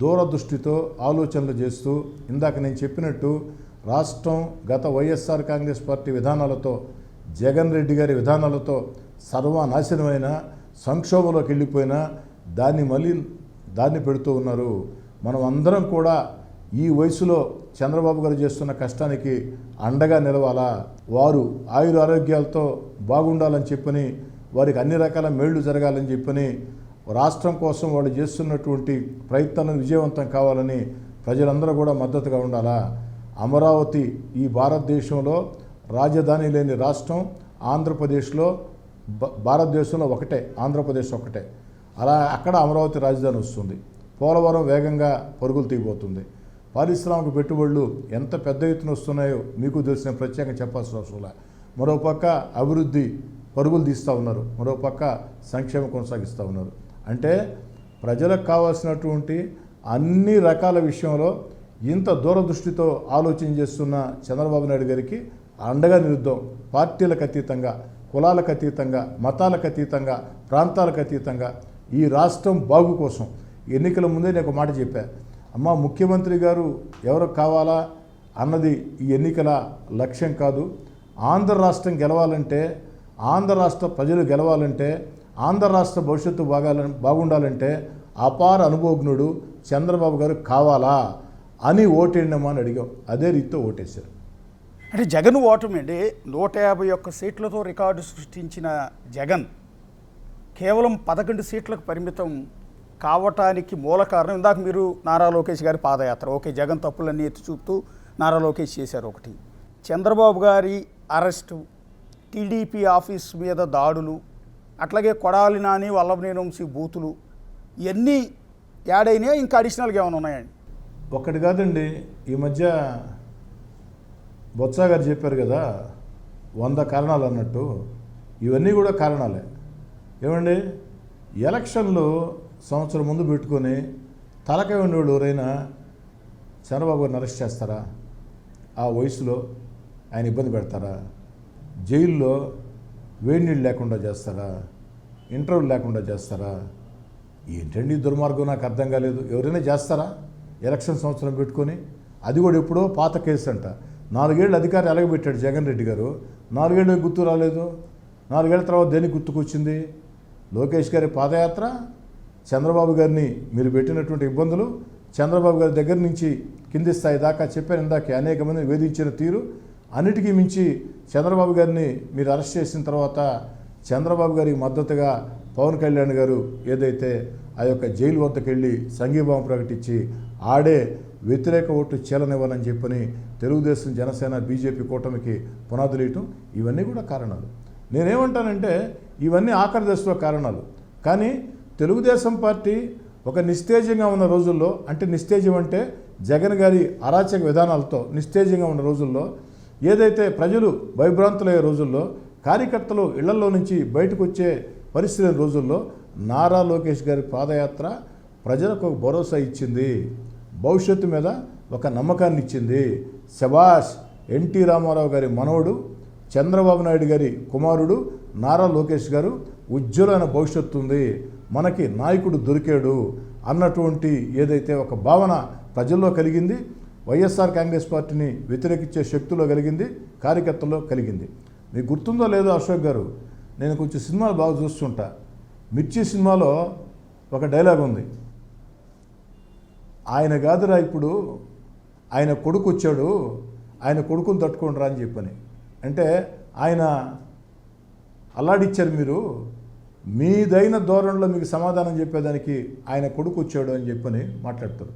దూరదృష్టితో ఆలోచనలు చేస్తూ, ఇందాక నేను చెప్పినట్టు రాష్ట్రం గత వైఎస్ఆర్ కాంగ్రెస్ పార్టీ విధానాలతో, జగన్ రెడ్డి గారి విధానాలతో సర్వనాశనమైన సంక్షోభంలోకి వెళ్ళిపోయినా దాన్ని పెడుతూ ఉన్నారు. మనం అందరం కూడా ఈ వయసులో చంద్రబాబు గారు చేస్తున్న కష్టానికి అండగా నిలవాలా, వారు ఆయుర ఆరోగ్యాలతో బాగుండాలని చెప్పని, వారికి అన్ని రకాల మేళ్లు జరగాలని చెప్పని, రాష్ట్రం కోసం వాళ్ళు చేస్తున్నటువంటి ప్రయత్నాలను విజయవంతం కావాలని ప్రజలందరూ కూడా మద్దతుగా ఉండాలా. అమరావతి ఈ భారతదేశంలో రాజధాని లేని రాష్ట్రం ఆంధ్రప్రదేశ్లో, భారతదేశంలో ఒకటే, ఆంధ్రప్రదేశ్ ఒకటే. అలా అక్కడ అమరావతి రాజధాని వస్తుంది. పోలవరం వేగంగా పరుగులు తీయబోతుంది. పారిశ్రామిక పెట్టుబడులు ఎంత పెద్ద ఎత్తున వస్తున్నాయో మీకు తెలిసిన ప్రత్యేకంగా చెప్పాల్సిన అవసరం లేదు. మరోపక్క అభివృద్ధి పరుగులు తీస్తూ ఉన్నారు, మరోపక్క సంక్షేమం కొనసాగిస్తూ ఉన్నారు. అంటే ప్రజలకు కావాల్సినటువంటి అన్ని రకాల విషయంలో ఇంత దూరదృష్టితో ఆలోచన చేస్తున్న చంద్రబాబు నాయుడు గారికి అండగా నిలుద్దాం. పార్టీలకు అతీతంగా, కులాలకు అతీతంగా, మతాలకు అతీతంగా, ప్రాంతాలకు అతీతంగా ఈ రాష్ట్రం బాగు కోసం ఎన్నికల ముందే నేను ఒక మాట చెప్పా, అమ్మ ముఖ్యమంత్రి గారు ఎవరు కావాలా అన్నది ఈ ఎన్నికల లక్ష్యం కాదు. ఆంధ్ర రాష్ట్రం గెలవాలంటే, ఆంధ్ర రాష్ట్ర ప్రజలు గెలవాలంటే, ఆంధ్ర రాష్ట్ర భవిష్యత్తు బాగుండాలంటే అపార అనుభవజ్ఞుడు చంద్రబాబు గారు కావాలా అని ఓటేయండమ్మా అని అడిగాం. అదే రీతితో ఓటేశారు. అంటే జగన్ ఓటమి అండి, 151 సీట్లతో రికార్డు సృష్టించిన జగన్ కేవలం 11 సీట్లకు పరిమితం కావటానికి మూల కారణం, ఇందాక మీరు నారా లోకేష్ గారి పాదయాత్ర, ఓకే జగన్ తప్పులన్నీ ఎత్తి చూపుతూ నారా లోకేష్ చేశారు ఒకటి, చంద్రబాబు గారి అరెస్టు, టీడీపీ ఆఫీస్ మీద దాడులు, అట్లాగే కొడాలి నాని, వల్లభనేని వంశీ బూతులు, ఇవన్నీ యాడ్ అయినాయా, ఇంకా అడిషనల్గా ఏమైనా ఉన్నాయండి? ఒక్కటి కాదండి, ఈ మధ్య బొత్స గారు చెప్పారు కదా 100 కారణాలు అన్నట్టు, ఇవన్నీ కూడా కారణాలే. ఏమండి, ఎలక్షన్లు సంవత్సరం ముందు పెట్టుకొని తలకాయ ఉండేవాళ్ళు ఎవరైనా చంద్రబాబు గారిని అరెస్ట్ చేస్తారా? ఆ వయసులో ఆయన ఇబ్బంది పెడతారా? జైల్లో వేడి నీళ్ళు లేకుండా చేస్తారా? ఇంటర్వ్యూ లేకుండా చేస్తారా? ఏంటండి దుర్మార్గం, నాకు అర్థం కాలేదు. ఎవరైనా చేస్తారా ఎలక్షన్ సంవత్సరం పెట్టుకొని? అది కూడా ఎప్పుడో పాత కేసు అంట. 4 ఏళ్ళు అధికారి ఎలగబెట్టాడు జగన్ రెడ్డి గారు, 4 ఏళ్ళు గుర్తు రాలేదు. 4 ఏళ్ల తర్వాత దేనికి గుర్తుకొచ్చింది? లోకేష్ గారి పాదయాత్ర, చంద్రబాబు గారిని మీరు పెట్టినటువంటి ఇబ్బందులు, చంద్రబాబు గారి దగ్గర నుంచి కింది స్థాయి దాకా చెప్పాను ఇందాక, అనేక మందిని వేధించిన తీరు, అన్నిటికీ మించి చంద్రబాబు గారిని మీరు అరెస్ట్ చేసిన తర్వాత చంద్రబాబు గారికి మద్దతుగా పవన్ కళ్యాణ్ గారు ఏదైతే ఆ యొక్క జైలు వద్దకు వెళ్ళి సంఘీభావం ప్రకటించి ఆడే వ్యతిరేక ఓటు చేలనివ్వాలని చెప్పని తెలుగుదేశం, జనసేన, బీజేపీ కూటమికి పునాదులు వేయటం, ఇవన్నీ కూడా కారణాలు. నేనేమంటానంటే ఇవన్నీ ఆఖరి దశలో కారణాలు. కానీ తెలుగుదేశం పార్టీ ఒక నిస్తేజంగా ఉన్న రోజుల్లో, అంటే నిస్తేజం అంటే జగన్ గారి అరాచక విధానాలతో నిస్తేజంగా ఉన్న రోజుల్లో, ఏదైతే ప్రజలు భయభ్రాంతులయ్యే రోజుల్లో, కార్యకర్తలు ఇళ్లలో నుంచి బయటకు వచ్చే పరిస్థితి రోజుల్లో నారా లోకేష్ గారి పాదయాత్ర ప్రజలకు ఒక భరోసా ఇచ్చింది, భవిష్యత్తు మీద ఒక నమ్మకాన్ని ఇచ్చింది. శభాష్, ఎన్టీ రామారావు గారి మనవడు, చంద్రబాబు నాయుడు గారి కుమారుడు నారా లోకేష్ గారు ఉజ్వలమైన భవిష్యత్తు ఉంది, మనకి నాయకుడు దొరికాడు అన్నటువంటి ఏదైతే ఒక భావన ప్రజల్లో కలిగింది, వైఎస్ఆర్ కాంగ్రెస్ పార్టీని వ్యతిరేకించే శక్తిలో కలిగింది, కార్యకర్తల్లో కలిగింది. మీకు గుర్తుందో లేదో అశోక్ గారు, నేను కొంచెం సినిమాలు బాగా చూస్తుంటా. మిర్చి సినిమాలో ఒక డైలాగ్ ఉంది, ఆయన కాదురా ఇప్పుడు ఆయన కొడుకు వచ్చాడు, ఆయన కొడుకుని తట్టుకోండిరా అని చెప్పని. అంటే ఆయన అల్లాడిచ్చారు. మీరు మీదైన ధోరణిలో మీకు సమాధానం చెప్పేదానికి ఆయన కొడుకు వచ్చాడు అని చెప్పని మాట్లాడతారు.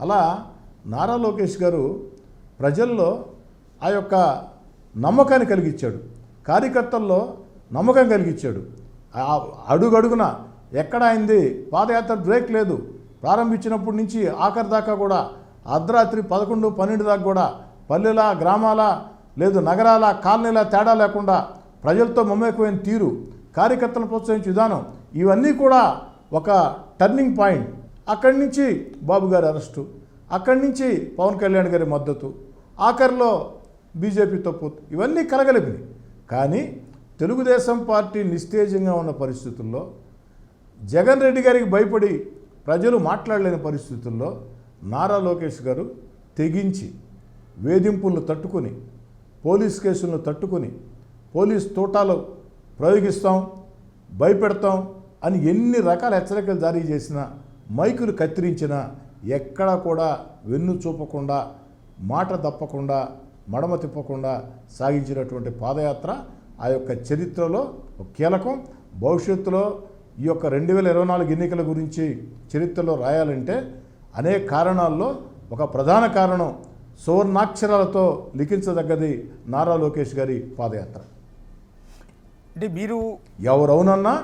అలా నారా లోకేష్ గారు ప్రజల్లో ఆ యొక్క నమ్మకాన్ని కలిగించాడు, కార్యకర్తల్లో నమ్మకం కలిగించాడు. అడుగడుగున ఎక్కడ అయింది పాదయాత్ర బ్రేక్ లేదు. ప్రారంభించినప్పటి నుంచి ఆఖరి దాకా కూడా అర్ధరాత్రి 11, 12 దాకా కూడా పల్లెల, గ్రామాల, లేదు నగరాల, కాలనీల తేడా లేకుండా ప్రజలతో మమేకమైన తీరు, కార్యకర్తలను ప్రోత్సహించే విధానం, ఇవన్నీ కూడా ఒక టర్నింగ్ పాయింట్. అక్కడి నుంచి బాబు గారి అరెస్టు, అక్కడి నుంచి పవన్ కళ్యాణ్ గారి మద్దతు, ఆఖరిలో బీజేపీతో పొత్తు, ఇవన్నీ కలగలిపినాయి. కానీ తెలుగుదేశం పార్టీ నిస్తేజంగా ఉన్న పరిస్థితుల్లో, జగన్ రెడ్డి గారికి భయపడి ప్రజలు మాట్లాడలేని పరిస్థితుల్లో నారా లోకేష్ గారు తెగించి వేధింపులను తట్టుకొని, పోలీస్ కేసులను తట్టుకొని, పోలీస్ తోటాలు ప్రయోగిస్తాం, భయపెడతాం అని ఎన్ని రకాల హెచ్చరికలు జారీ చేసినా, మైకులు కత్తిరించినా ఎక్కడా కూడా వెన్ను చూపకుండా, మాట తప్పకుండా, మడమ తిప్పకుండా సాగించినటువంటి పాదయాత్ర ఆ యొక్క చరిత్రలో ఒక కీలకం. భవిష్యత్తులో ఈ యొక్క 2024 ఎన్నికల గురించి చరిత్రలో రాయాలంటే అనేక కారణాల్లో ఒక ప్రధాన కారణం సువర్ణాక్షరాలతో లిఖించదగ్గది నారా లోకేష్ గారి పాదయాత్ర. అంటే మీరు ఎవరు అవునన్నా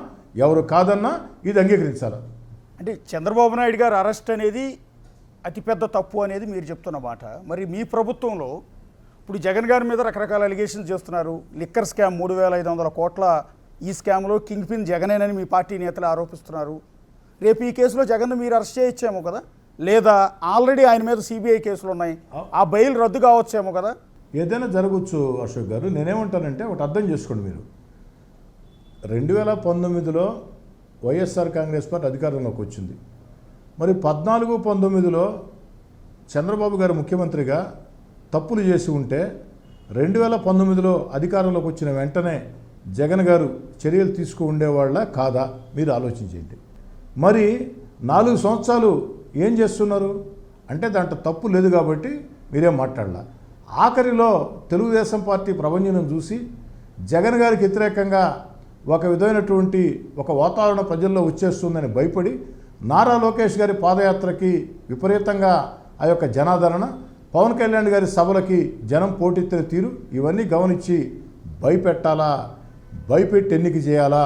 ఎవరు కాదన్నా ఇది అంగీకరించాలి. అంటే చంద్రబాబు నాయుడు గారు అరెస్ట్ అనేది అతిపెద్ద తప్పు అనేది మీరు చెప్తున్న మాట. మరి మీ ప్రభుత్వంలో ఇప్పుడు జగన్ గారి మీద రకరకాల అలిగేషన్స్ చేస్తున్నారు. లిక్కర్ స్కామ్ 3,500 కోట్ల ఈ స్కామ్లో కింగ్ పిన్ జగనేనని మీ పార్టీ నేతలు ఆరోపిస్తున్నారు. రేపు ఈ కేసులో జగన్ మీరు అరెస్ట్ చేయొచ్చేమో కదా, లేదా ఆల్రెడీ ఆయన మీద సిబిఐ కేసులు ఉన్నాయి, ఆ బెయిల్ రద్దు కావచ్చేమో కదా. ఏదైనా జరగవచ్చు అశోక్ గారు. నేనేమంటానంటే ఒకటి అర్థం చేసుకోండి. మీరు 2019లో వైఎస్ఆర్ కాంగ్రెస్ పార్టీ అధికారంలోకి వచ్చింది. మరి 14, 19లో చంద్రబాబు గారు ముఖ్యమంత్రిగా తప్పులు చేసి ఉంటే 2019లో అధికారంలోకి వచ్చిన వెంటనే జగన్ గారు చర్యలు తీసుకు ఉండేవాళ్ళ కాదా మీరు ఆలోచించండి. మరి 4 సంవత్సరాలు ఏం చేస్తున్నారు అంటే దాంట్లో తప్పు లేదు కాబట్టి మీరేం మాట్లాడాల. ఆఖరిలో తెలుగుదేశం పార్టీ ప్రభంజనం చూసి జగన్ గారికి వ్యతిరేకంగా ఒక విధమైనటువంటి ఒక వాతావరణం ప్రజల్లో వచ్చేస్తుందని భయపడి నారా లోకేష్ గారి పాదయాత్రకి విపరీతంగా ఆ యొక్క జనాదరణ, పవన్ కళ్యాణ్ గారి సభలకి జనం పోటెత్తిన తీరు, ఇవన్నీ గమనించి భయపెట్టాలా, భయపెట్టి ఎన్నిక చేయాలా,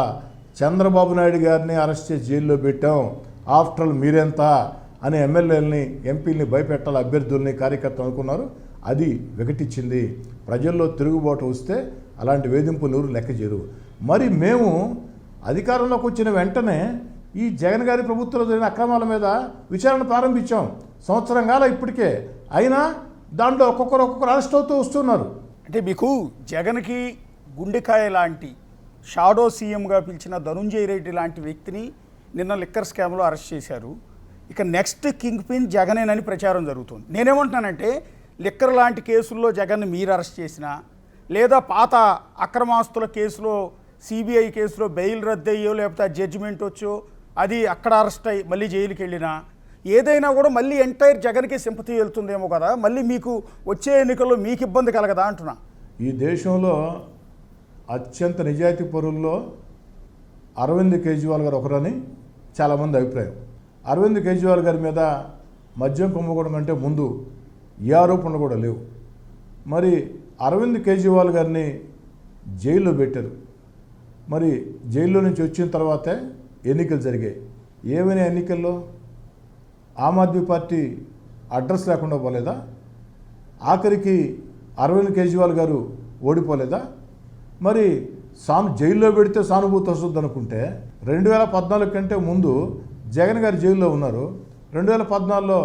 చంద్రబాబు నాయుడు గారిని అరెస్ట్ చేసి జైల్లో పెట్టాం, ఆఫ్టర్ ఆల్ మీరెంత అని ఎమ్మెల్యేలని, ఎంపీలని భయపెట్టాలి, అభ్యర్థుల్ని, కార్యకర్తలు అనుకున్నారు. అది వికటించింది. ప్రజల్లో తిరుగుబాటు వస్తే అలాంటి వేధింపులు ఎవరు లెక్క చేయరు. మరి మేము అధికారంలోకి వచ్చిన వెంటనే ఈ జగన్ గారి ప్రభుత్వంలో జరిగిన అక్రమాల మీద విచారణ ప్రారంభించాం. సంవత్సరం కాల ఇప్పటికే. అయినా దాంట్లో ఒక్కొక్కరు అరెస్ట్ అవుతూ వస్తున్నారు. అంటే మీకు జగన్కి గుండెకాయ లాంటి షాడో సీఎంగా పిలిచిన ధనుంజయ రెడ్డి లాంటి వ్యక్తిని నిన్న లిక్కర్ స్కామ్లో అరెస్ట్ చేశారు. ఇక నెక్స్ట్ కింగ్ పిన్ జగనేనని ప్రచారం జరుగుతుంది. నేనేమంటున్నానంటే లిక్కర్ లాంటి కేసుల్లో జగన్ని మీరు అరెస్ట్ చేసినా, లేదా పాత అక్రమాస్తుల కేసులో సిబిఐ కేసులో బెయిల్ రద్దయ్యో లేకపోతే జడ్జిమెంట్ వచ్చో అది అక్కడ అరెస్ట్ అయ్యి మళ్ళీ జైలుకి వెళ్ళినా, ఏదైనా కూడా మళ్ళీ ఎంటైర్ జగన్కి సింపతి వెళ్తుందేమో కదా, మళ్ళీ మీకు వచ్చే ఎన్నికల్లో మీకు ఇబ్బంది కలగదా అంటున్నా. ఈ దేశంలో అత్యంత నిజాయితీ పరుల్లో అరవింద్ కేజ్రీవాల్ గారు ఒకరని చాలామంది అభిప్రాయం. అరవింద్ కేజ్రీవాల్ గారి మీద మద్యం కుంభకోణం కంటే ముందు ఏ ఆరోపణలు కూడా లేవు. మరి అరవింద్ కేజ్రీవాల్ గారిని జైల్లో పెట్టారు. మరి జైల్లో నుంచి వచ్చిన తర్వాతే ఎన్నికలు జరిగాయి. ఏమైనా ఎన్నికల్లో ఆమ్ ఆద్మీ పార్టీ అడ్రస్ లేకుండా పోలేదా? ఆఖరికి అరవింద్ కేజ్రీవాల్ గారు ఓడిపోలేదా? మరి జైల్లో పెడితే సానుభూతి వస్తుంది అనుకుంటే 2014 కంటే ముందు జగన్ గారు జైల్లో ఉన్నారు. 2014లో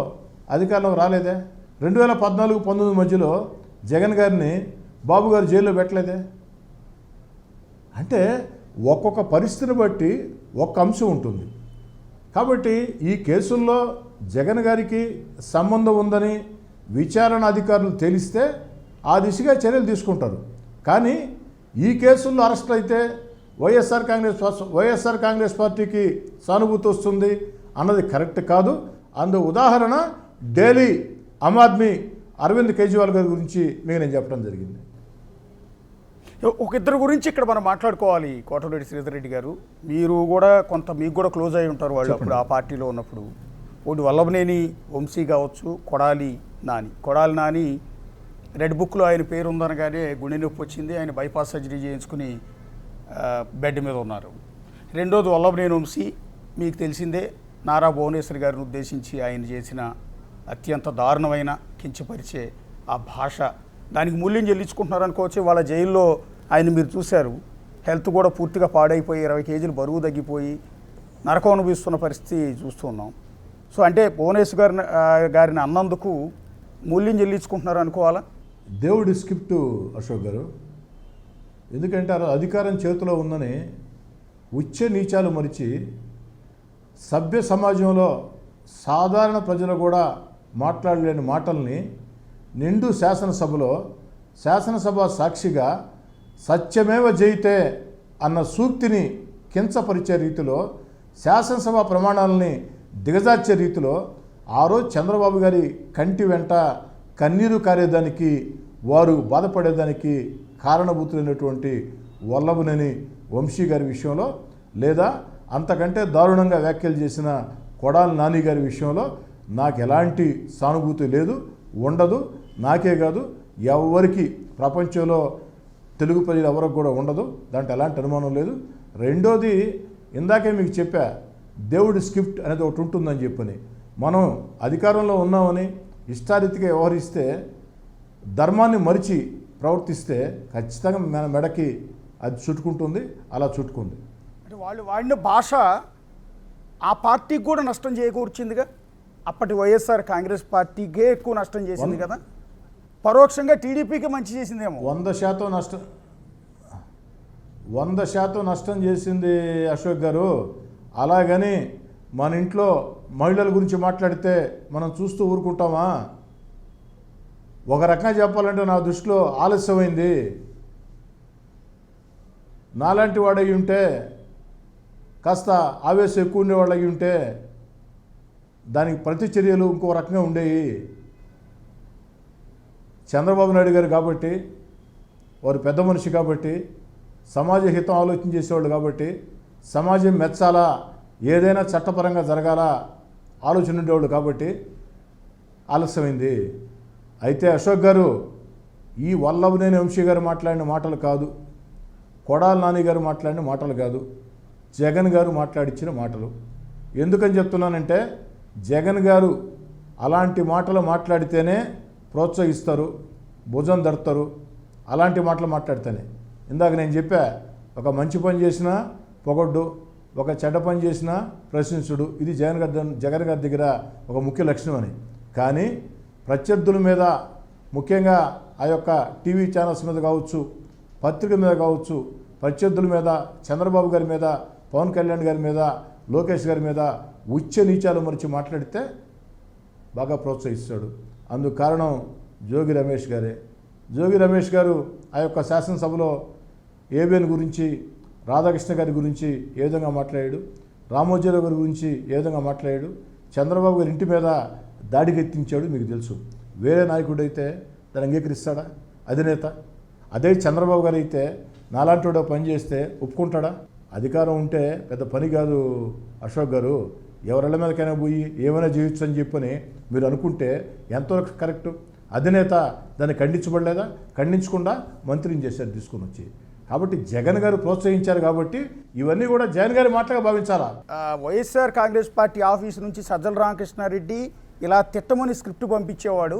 అధికారంలోకి రాలేదే. 2014, 19 మధ్యలో జగన్ గారిని బాబు గారు జైల్లో పెట్టలేదే. అంటే ఒక్కొక్క పరిస్థితిని బట్టి ఒక్క అంశం ఉంటుంది. కాబట్టి ఈ కేసుల్లో జగన్ గారికి సంబంధం ఉందని విచారణ అధికారులు తేలిస్తే ఆ దిశగా చర్యలు తీసుకుంటారు. కానీ ఈ కేసుల్లో అరెస్ట్ అయితే వైఎస్ఆర్ కాంగ్రెస్ పార్టీకి సానుభూతి వస్తుంది అన్నది కరెక్ట్ కాదు. అందు ఉదాహరణ ఢిల్లీ ఆమ్ ఆద్మీ అరవింద్ కేజ్రీవాల్ గారి గురించి మీకు నేను చెప్పడం జరిగింది. ఒక ఇద్దరు గురించి ఇక్కడ మనం మాట్లాడుకోవాలి. కోటమిరెడ్డి శ్రీధర్ రెడ్డి గారు, మీరు కూడా మీకు కూడా క్లోజ్ అయి ఉంటారు వాళ్ళు అప్పుడు ఆ పార్టీలో ఉన్నప్పుడు. ఒకటి వల్లభనేని వంశీ కావచ్చు, కొడాలి నాని రెడ్ బుక్లో ఆయన పేరు ఉందనగానే గుండె నొప్పి వచ్చింది, ఆయన బైపాస్ సర్జరీ చేయించుకుని బెడ్ మీద ఉన్నారు. రెండోది వల్లభనేని వంశీ, మీకు తెలిసిందే నారా భువనేశ్వర్ గారిని ఉద్దేశించి ఆయన చేసిన అత్యంత దారుణమైన కించపరిచే ఆ భాష, దానికి మూల్యం చెల్లించుకుంటున్నారు అనుకోవచ్చు. వాళ్ళ జైల్లో ఆయన మీరు చూశారు, హెల్త్ కూడా పూర్తిగా పాడైపోయి 20 కేజీలు బరువు తగ్గిపోయి నరకం అనుభవిస్తున్న పరిస్థితి చూస్తున్నాం. సో అంటే భువనేశ్వర్ గారిని అన్నందుకు మూల్యం చెల్లించుకుంటున్నారు అనుకోవాలా? దేవుడి స్క్రిప్ట్ అశోక్ గారు. ఎందుకంటే అధికారం చేతిలో ఉందని ఉచ్చ నీచాలు మరిచి సభ్య సమాజంలో సాధారణ ప్రజలు కూడా మాట్లాడలేని మాటల్ని నిండు శాసనసభ సాక్షిగా సత్యమేవ జయితే అన్న సూక్తిని కించపరిచే రీతిలో శాసనసభ ప్రమాణాలని దిగజార్చే రీతిలో ఆ రోజు చంద్రబాబు గారి కంటి వెంట కన్నీరు కారేదానికి, వారు బాధపడేదానికి కారణభూతులైనటువంటి వల్లభనేని వంశీ గారి విషయంలో, లేదా అంతకంటే దారుణంగా వ్యాఖ్యలు చేసిన కొడాలి నాని గారి విషయంలో నాకు ఎలాంటి సానుభూతి లేదు, ఉండదు. నాకే కాదు, ఎవరికి ప్రపంచంలో తెలుగు ప్రజలు ఎవరికి కూడా ఉండదు, దాంట్లో ఎలాంటి అనుమానం లేదు. రెండోది, ఇందాకే మీకు చెప్పా, దేవుడి స్క్రిప్ట్ అనేది ఒకటి ఉంటుందని చెప్పని. మనం అధికారంలో ఉన్నామని ఇష్టారీతిగా వ్యవహరిస్తే, ధర్మాన్ని మరిచి ప్రవర్తిస్తే ఖచ్చితంగా మన మెడకి అది చుట్టుకుంటుంది. అలా చుట్టుకుంది. అంటే వాళ్ళు వాడిన భాష ఆ పార్టీకి కూడా నష్టం చేకూర్చిందిగా. అప్పటి వైఎస్ఆర్ కాంగ్రెస్ పార్టీకే ఎక్కువ నష్టం చేసింది కదా, పరోక్షంగా టీడీపీకి మంచి చేసిందేమో. 100% నష్టం చేసింది అశోక్ గారు. అలాగని మన ఇంట్లో మహిళల గురించి మాట్లాడితే మనం చూస్తూ ఊరుకుంటామా? ఒక రకంగా చెప్పాలంటే నా దృష్టిలో ఆలస్యమైంది. నాలాంటి వాడయి ఉంటే, కాస్త ఆవేశం ఎక్కువ ఉండేవాళ్ళు అయి ఉంటే దానికి ప్రతిచర్యలు ఇంకో రకంగా ఉండేవి. చంద్రబాబు నాయుడు గారు కాబట్టి, వారు పెద్ద మనిషి కాబట్టి, సమాజ హితం ఆలోచన చేసేవాళ్ళు కాబట్టి, సమాజం మెచ్చాలా, ఏదైనా చట్టపరంగా జరగాల ఆలోచన ఉండేవాళ్ళు కాబట్టి ఆలస్యమైంది. అయితే అశోక్ గారు, ఈ వల్లభనేని వంశీ గారు మాట్లాడిన మాటలు కాదు, కొడాలి నాని గారు మాట్లాడిన మాటలు కాదు, జగన్ గారు మాట్లాడించిన మాటలు. ఎందుకని చెప్తున్నానంటే, జగన్ గారు అలాంటి మాటలు మాట్లాడితేనే ప్రోత్సహిస్తారు, భుజం దడతారు. అలాంటి మాటలు మాట్లాడితేనే. ఇందాక నేను చెప్పా, ఒక మంచి పని చేసినా పొగడ్డు, ఒక చెడ్డ పని చేసినా ప్రశ్నించుడు, ఇది జగన్ గారి దగ్గర ఒక ముఖ్య లక్షణం అని. కానీ ప్రత్యర్థుల మీద, ముఖ్యంగా ఆ యొక్క టీవీ ఛానల్స్ మీద కావచ్చు, పత్రిక మీద కావచ్చు, ప్రత్యర్థుల మీద, చంద్రబాబు గారి మీద, పవన్ కళ్యాణ్ గారి మీద, లోకేష్ గారి మీద ఉచ్చ నీచాలు మరిచి మాట్లాడితే బాగా ప్రోత్సహిస్తాడు. అందుకు కారణం జోగి రమేష్ గారే. జోగి రమేష్ గారు ఆ యొక్క శాసనసభలో ఏబిఎన్ గురించి, రాధాకృష్ణ గారి గురించి ఏ విధంగా మాట్లాడాడు, రామోజీరావు గారి గురించి ఏ విధంగా మాట్లాడాడు, చంద్రబాబు గారి ఇంటి మీద దాడికి ఎత్తించాడు మీకు తెలుసు. వేరే నాయకుడు అయితే దాన్ని అంగీకరిస్తాడా? అధినేత. అదే చంద్రబాబు గారు అయితే నాలాంటి పని చేస్తే ఒప్పుకుంటాడా? అధికారం ఉంటే పెద్ద పని కాదు అశోక్ గారు. ఎవరిళ్ళ మీదకైనా పోయి ఏమైనా చేయొచ్చు అని చెప్పని మీరు అనుకుంటే ఎంతవరకు కరెక్టు? అధినేత దాన్ని ఖండించబడలేదా? ఖండించకుండా మంత్రిని చేశారు తీసుకుని వచ్చి. కాబట్టి జగన్ గారు ప్రోత్సహించారు కాబట్టి ఇవన్నీ కూడా జగన్ గారి మాటగా భావించాలా. వైఎస్ఆర్ కాంగ్రెస్ పార్టీ ఆఫీసు నుంచి సజ్జల రామకృష్ణారెడ్డి ఇలా తిట్టమని స్క్రిప్ట్ పంపించేవాడు.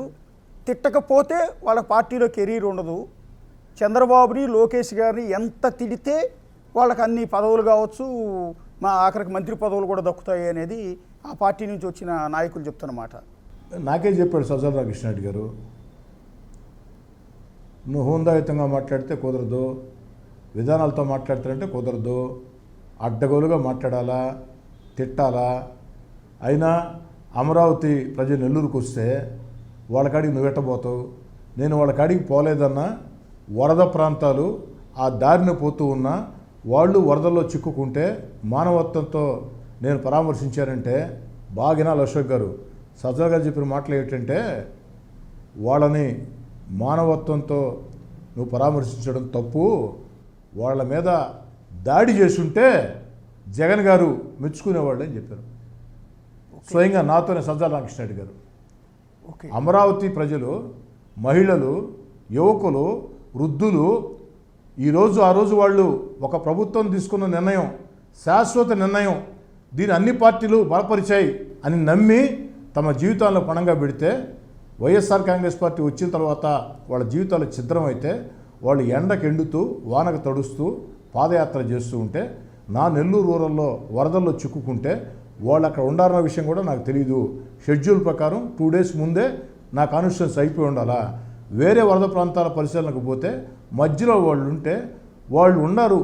తిట్టకపోతే వాళ్ళ పార్టీలో కెరీర్ ఉండదు. చంద్రబాబుని, లోకేష్ గారిని ఎంత తిడితే వాళ్ళకి అన్ని పదవులు కావచ్చు, మా ఆఖరికి మంత్రి పదవులు కూడా దక్కుతాయి అనేది ఆ పార్టీ నుంచి వచ్చిన నాయకులు చెప్తున్నమాట. నాకే చెప్పాడు సజ్జల రామకృష్ణారెడ్డి గారు, నువ్వు హోందాయుతంగా మాట్లాడితే కుదరదు, విధానాలతో మాట్లాడతారంటే కుదరదు, అడ్డగోలుగా మాట్లాడాలా, తిట్టాలా. అయినా అమరావతి ప్రజలు నెల్లూరుకు వస్తే వాళ్ళ కాడికి నువ్వెట్టబోతావు? నేను వాళ్ళ కాడికి పోలేదన్నా, వరద ప్రాంతాలు ఆ దారిన పోతూ ఉన్నా వాళ్ళు వరదల్లో చిక్కుకుంటే మానవత్వంతో నేను పరామర్శించానంటే బాగా వినాలి అశోక్ గారు. సజ్జల గారు చెప్పిన మాటలు ఏంటంటే, వాళ్ళని మానవత్వంతో నువ్వు పరామర్శించడం తప్పు. వాళ్ళ మీద దాడి చేసుంటే జగన్ గారు మెచ్చుకునేవాళ్ళు అని చెప్పారు. స్వయంగా నాతోనే సజ్జల రామకృష్ణారెడ్డి గారు. ఓకే. అమరావతి ప్రజలు, మహిళలు, యువకులు, వృద్ధులు ఈరోజు ఆ రోజు వాళ్ళు ఒక ప్రభుత్వం తీసుకున్న నిర్ణయం శాశ్వత నిర్ణయం, దీని అన్ని పార్టీలు బలపరిచాయి అని నమ్మి తమ జీవితాలను పణంగా పెడితే వైఎస్ఆర్ కాంగ్రెస్ పార్టీ వచ్చిన తర్వాత వాళ్ళ జీవితాలు ఛిద్రమైతే వాళ్ళు ఎండకెండుతూ వానకు తడుస్తూ పాదయాత్ర చేస్తూ ఉంటే నా నెల్లూరు రూరల్లో వరదల్లో చిక్కుకుంటే వాళ్ళు అక్కడ ఉండాలన్న విషయం కూడా నాకు తెలియదు. షెడ్యూల్ ప్రకారం 2 days ముందే నా కాన్స్టిట్యూన్స్ అయిపోయి ఉండాలా. వేరే వరద ప్రాంతాల పరిశీలనకు పోతే మధ్యలో వాళ్ళు ఉంటే వాళ్ళు ఉన్నారు,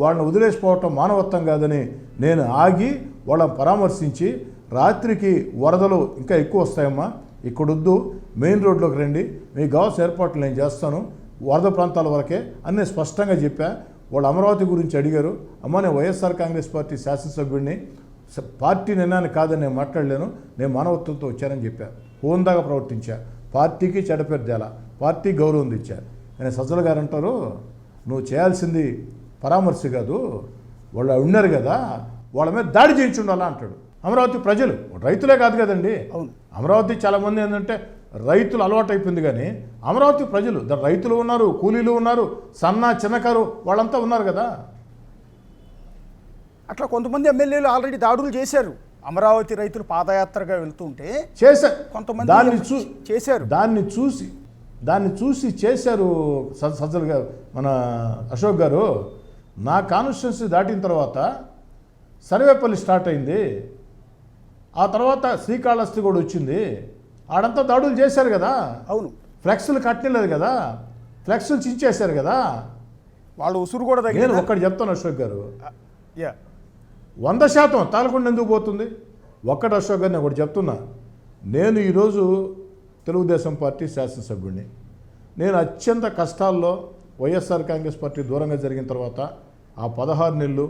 వాళ్ళని వదిలేసిపోవటం మానవత్వం కాదని నేను ఆగి వాళ్ళని పరామర్శించి రాత్రికి వరదలు ఇంకా ఎక్కువ వస్తాయమ్మా, ఇక్కడొద్దు, మెయిన్ రోడ్లోకి రండి, మీకు కావాల్సిన ఏర్పాట్లు నేను చేస్తాను, వరద ప్రాంతాల వరకే అని స్పష్టంగా చెప్పా. వాళ్ళు అమరావతి గురించి అడిగారు. అమ్మ నేను వైఎస్ఆర్ కాంగ్రెస్ పార్టీ శాసనసభ్యుడిని, పార్టీ నిర్ణయాన్ని కాదని నేను మాట్లాడలేను, నేను మానవత్వంతో వచ్చానని చెప్పా. హోందాగా ప్రవర్తించా, పార్టీకి చెడపేరు తేలా, పార్టీ గౌరవం తెచ్చా. కానీ సజ్జల గారు అంటారు నువ్వు చేయాల్సింది పరామర్శ కాదు, వాళ్ళు ఉన్నారు కదా వాళ్ళ మీద దాడి చేయించుండాలా అంటాడు. అమరావతి ప్రజలు రైతులే కాదు కదండి. అవును. అమరావతి చాలామంది ఏంటంటే రైతులు అలవాటు అయిపోయింది, కానీ అమరావతి ప్రజలు రైతులు ఉన్నారు, కూలీలు ఉన్నారు, సన్న చిన్నకారు వాళ్ళంతా ఉన్నారు కదా. అట్లా కొంతమంది ఎమ్మెల్యేలు ఆల్రెడీ దాడులు చేశారు. అమరావతి రైతులు పాదయాత్రగా వెళ్తుంటే చేశారు, కొంతమంది చేశారు. దాన్ని చూసి చేశారు సజ్జల గారు, మన అశోక్ గారు. నా కాన్స్టిట్యున్సీ దాటిన తర్వాత సర్వేపల్లి స్టార్ట్ అయింది, ఆ తర్వాత శ్రీకాళహస్తి కూడా వచ్చింది, ఆడంతా దాడులు చేశారు కదా. అవును. ఫ్లెక్స్లు కట్టలేదు కదా, ఫ్లెక్స్లు చించేశారు కదా. వాళ్ళు ఉసురు కూడా నేను తగ్గింది. ఒక్కటి చెప్తాను అశోక్ గారు, యా 100% తాలకుండా ఎందుకు పోతుంది? ఒక్కటి అశోక్ గారు నేను ఒకటి చెప్తున్నా, నేను ఈరోజు తెలుగుదేశం పార్టీ శాసనసభ్యుడిని. నేను అత్యంత కష్టాల్లో వైఎస్ఆర్ కాంగ్రెస్ పార్టీ దూరంగా జరిగిన తర్వాత ఆ 16 నెలలు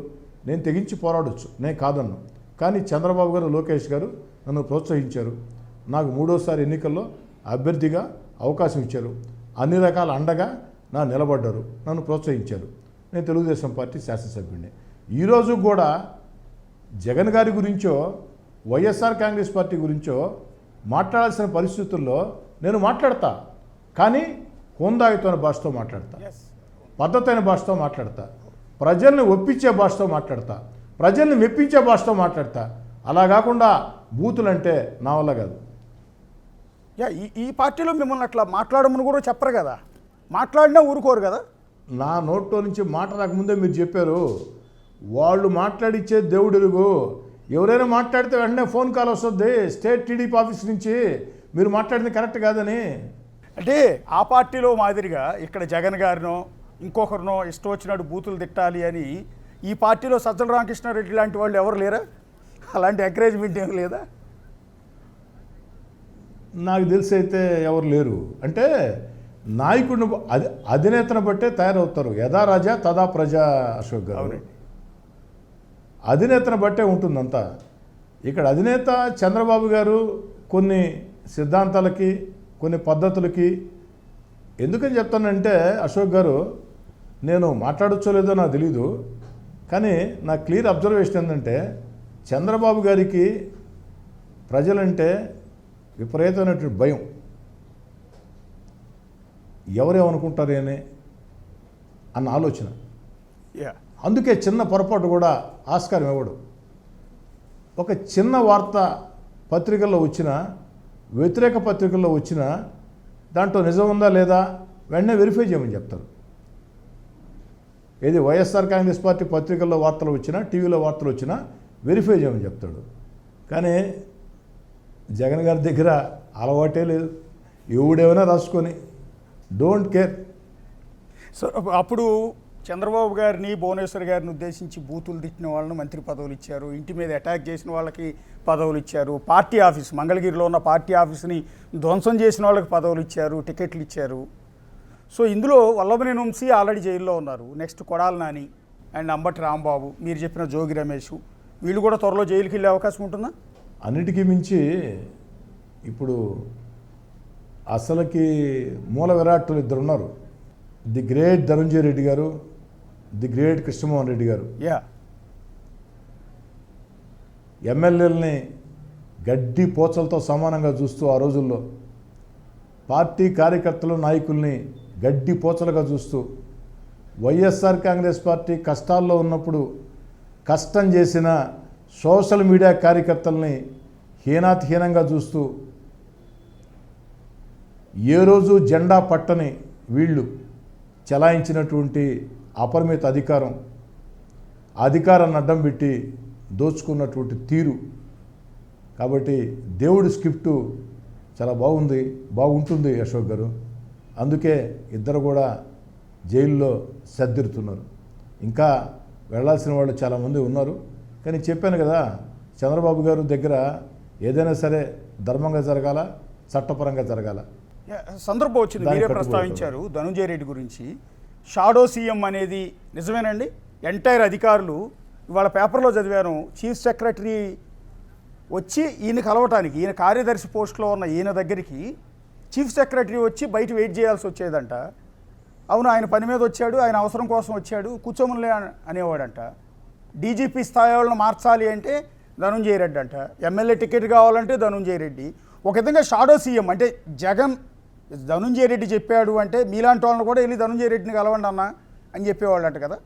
నేను తెగించి పోరాడొచ్చు, నేను కాదన్ను. కానీ చంద్రబాబు గారు, లోకేష్ గారు నన్ను ప్రోత్సహించారు. నాకు 3వసారి ఎన్నికల్లో అభ్యర్థిగా అవకాశం ఇచ్చారు, అన్ని రకాల అండగా నా నిలబడ్డారు, నన్ను ప్రోత్సహించారు. నేను తెలుగుదేశం పార్టీ శాసనసభ్యుడిని. ఈరోజు కూడా జగన్ గారి గురించో వైఎస్ఆర్ కాంగ్రెస్ పార్టీ గురించో మాట్లాడాల్సిన పరిస్థితుల్లో నేను మాట్లాడతా, కానీ హోందాయుతమైన భాషతో మాట్లాడతా, పద్ధతైన భాషతో మాట్లాడతా, ప్రజల్ని ఒప్పించే భాషతో మాట్లాడతా, ప్రజల్ని మెప్పించే భాషతో మాట్లాడతా. అలా కాకుండా బూతులంటే నా వల్ల కాదు. యా ఈ పార్టీలో మిమ్మల్ని అట్లా మాట్లాడమని కూడా చెప్పరు కదా, మాట్లాడినా ఊరుకోరు కదా. నా నోట్లో నుంచి మాట రాకముందే మీరు చెప్పారు, వాళ్ళు మాట్లాడిచ్చే దేవుడెరుగు. ఎవరైనా మాట్లాడితే వెంటనే ఫోన్ కాల్ వస్తుంది స్టేట్ టీడీపీ ఆఫీస్ నుంచి, మీరు మాట్లాడింది కరెక్ట్ కాదని. అంటే ఆ పార్టీలో మాదిరిగా ఇక్కడ జగన్ గారినో ఇంకొకరినో ఇష్టం వచ్చినట్టు బూతులు తిట్టాలి అని ఈ పార్టీలో సజ్జల రామకృష్ణారెడ్డి లాంటి వాళ్ళు ఎవరు లేరా? అలాంటి ఎంకరేజ్మెంట్ ఏం లేదా? నాకు తెలిసి అయితే ఎవరు లేరు. అంటే నాయకుడిని అధినేతను బట్టే తయారవుతారు. యథా రాజా తదా ప్రజా అశోక్ గారు. అధినేతను బట్టే ఉంటుందంతా. ఇక్కడ అధినేత చంద్రబాబు గారు కొన్ని సిద్ధాంతాలకి, కొన్ని పద్ధతులకి, ఎందుకని చెప్తానంటే అశోక్ గారు, నేను మాట్లాడొచ్చో లేదో నాకు తెలీదు, కానీ నా క్లియర్ అబ్జర్వేషన్ ఏంటంటే చంద్రబాబు గారికి ప్రజలంటే విపరీతమైనటువంటి భయం. ఎవరేమనుకుంటారేనే అన్న ఆలోచన. అందుకే చిన్న పొరపాటు కూడా ఆస్కారం ఇవ్వడు. ఒక చిన్న వార్త పత్రికల్లో వచ్చినా, వ్యతిరేక పత్రికల్లో వచ్చినా దాంట్లో నిజం ఉందా లేదా వెంటనే వెరిఫై చేయమని చెప్తారు. ఏది వైఎస్ఆర్ కాంగ్రెస్ పార్టీ పత్రికల్లో వార్తలు వచ్చినా, టీవీలో వార్తలు వచ్చినా వెరిఫై చేయమని చెప్తాడు. కానీ జగన్ గారి దగ్గర అలవాటే లేదు, ఎవడేమైనా రాసుకొని డోంట్ కేర్. సో అప్పుడు చంద్రబాబు గారిని, భువనేశ్వర్ గారిని ఉద్దేశించి బూతులు తిట్టిన వాళ్ళని మంత్రి పదవులు ఇచ్చారు, ఇంటి మీద అటాక్ చేసిన వాళ్ళకి పదవులు ఇచ్చారు, పార్టీ ఆఫీస్ మంగళగిరిలో ఉన్న పార్టీ ఆఫీస్ని ధ్వంసం చేసిన వాళ్ళకి పదవులు ఇచ్చారు, టికెట్లు ఇచ్చారు. సో ఇందులో వల్లభనేని వంశీ ఆల్రెడీ జైల్లో ఉన్నారు, నెక్స్ట్ కొడాలి నాని అండ్ అంబటి రాంబాబు, మీరు చెప్పిన జోగి రమేష్, వీళ్ళు కూడా త్వరలో జైలుకి వెళ్ళే అవకాశం ఉంటుందా? అన్నిటికీ మించి ఇప్పుడు అసలుకి మూల విరాట్టులు 2 ఉన్నారు. ది గ్రేట్ ధనంజయ రెడ్డి గారు, ది గ్రేట్ కృష్ణమోహన్ రెడ్డి గారు యా ఎమ్మెల్యేలని గడ్డి పోచలతో సమానంగా చూస్తూ ఆ రోజుల్లో పార్టీ కార్యకర్తలు నాయకుల్ని గడ్డి పోచలుగా చూస్తూ వైఎస్ఆర్ కాంగ్రెస్ పార్టీ కష్టాల్లో ఉన్నప్పుడు కష్టం చేసిన సోషల్ మీడియా కార్యకర్తల్ని హీనాతిహీనంగా చూస్తూ ఏ రోజు జెండా పట్టని వీళ్ళు చెలాయించినటువంటి అపరిమిత అధికారాన్ని అడ్డం పెట్టి దోచుకున్నటువంటి తీరు. కాబట్టి దేవుడి స్క్రిప్టు చాలా బాగుంటుంది అశోక్ గారు. అందుకే ఇద్దరు కూడా జైల్లో సర్దిరుతున్నారు. ఇంకా వెళ్ళాల్సిన వాళ్ళు చాలామంది ఉన్నారు. కానీ చెప్పాను కదా, చంద్రబాబు గారు దగ్గర ఏదైనా సరే ధర్మంగా జరగాల, చట్టపరంగా జరగాల. సందర్భం వచ్చింది, మీరే ప్రస్తావించారు ధనంజయ రెడ్డి గురించి. షాడో సీఎం అనేది నిజమేనండి? ఎంటైర్ అధికారులు ఇవాళ పేపర్లో చదివాను, చీఫ్ సెక్రటరీ వచ్చి ఈయన కలవటానికి, ఈయన కార్యదర్శి పోస్టులో ఉన్న ఈయన దగ్గరికి చీఫ్ సెక్రటరీ వచ్చి బయట వెయిట్ చేయాల్సి వచ్చేదంట. అవును, ఆయన పని మీద వచ్చాడు, ఆయన అవసరం కోసం వచ్చాడు, కూర్చోమనిలే అనేవాడంట. డీజీపీ స్థాయి వాళ్ళని మార్చాలి అంటే ధనంజయ రెడ్డి అంట, ఎమ్మెల్యే టికెట్ కావాలంటే ధనంజయ రెడ్డి. ఒక విధంగా షాడో సీఎం అంటే జగన్ ధనంజయ రెడ్డి చెప్పాడు అంటే మీలాంటి వాళ్ళని కూడా వెళ్ళి ధనంజయ రెడ్డిని కలవండి అన్న అని చెప్పేవాళ్ళు అంట కదా.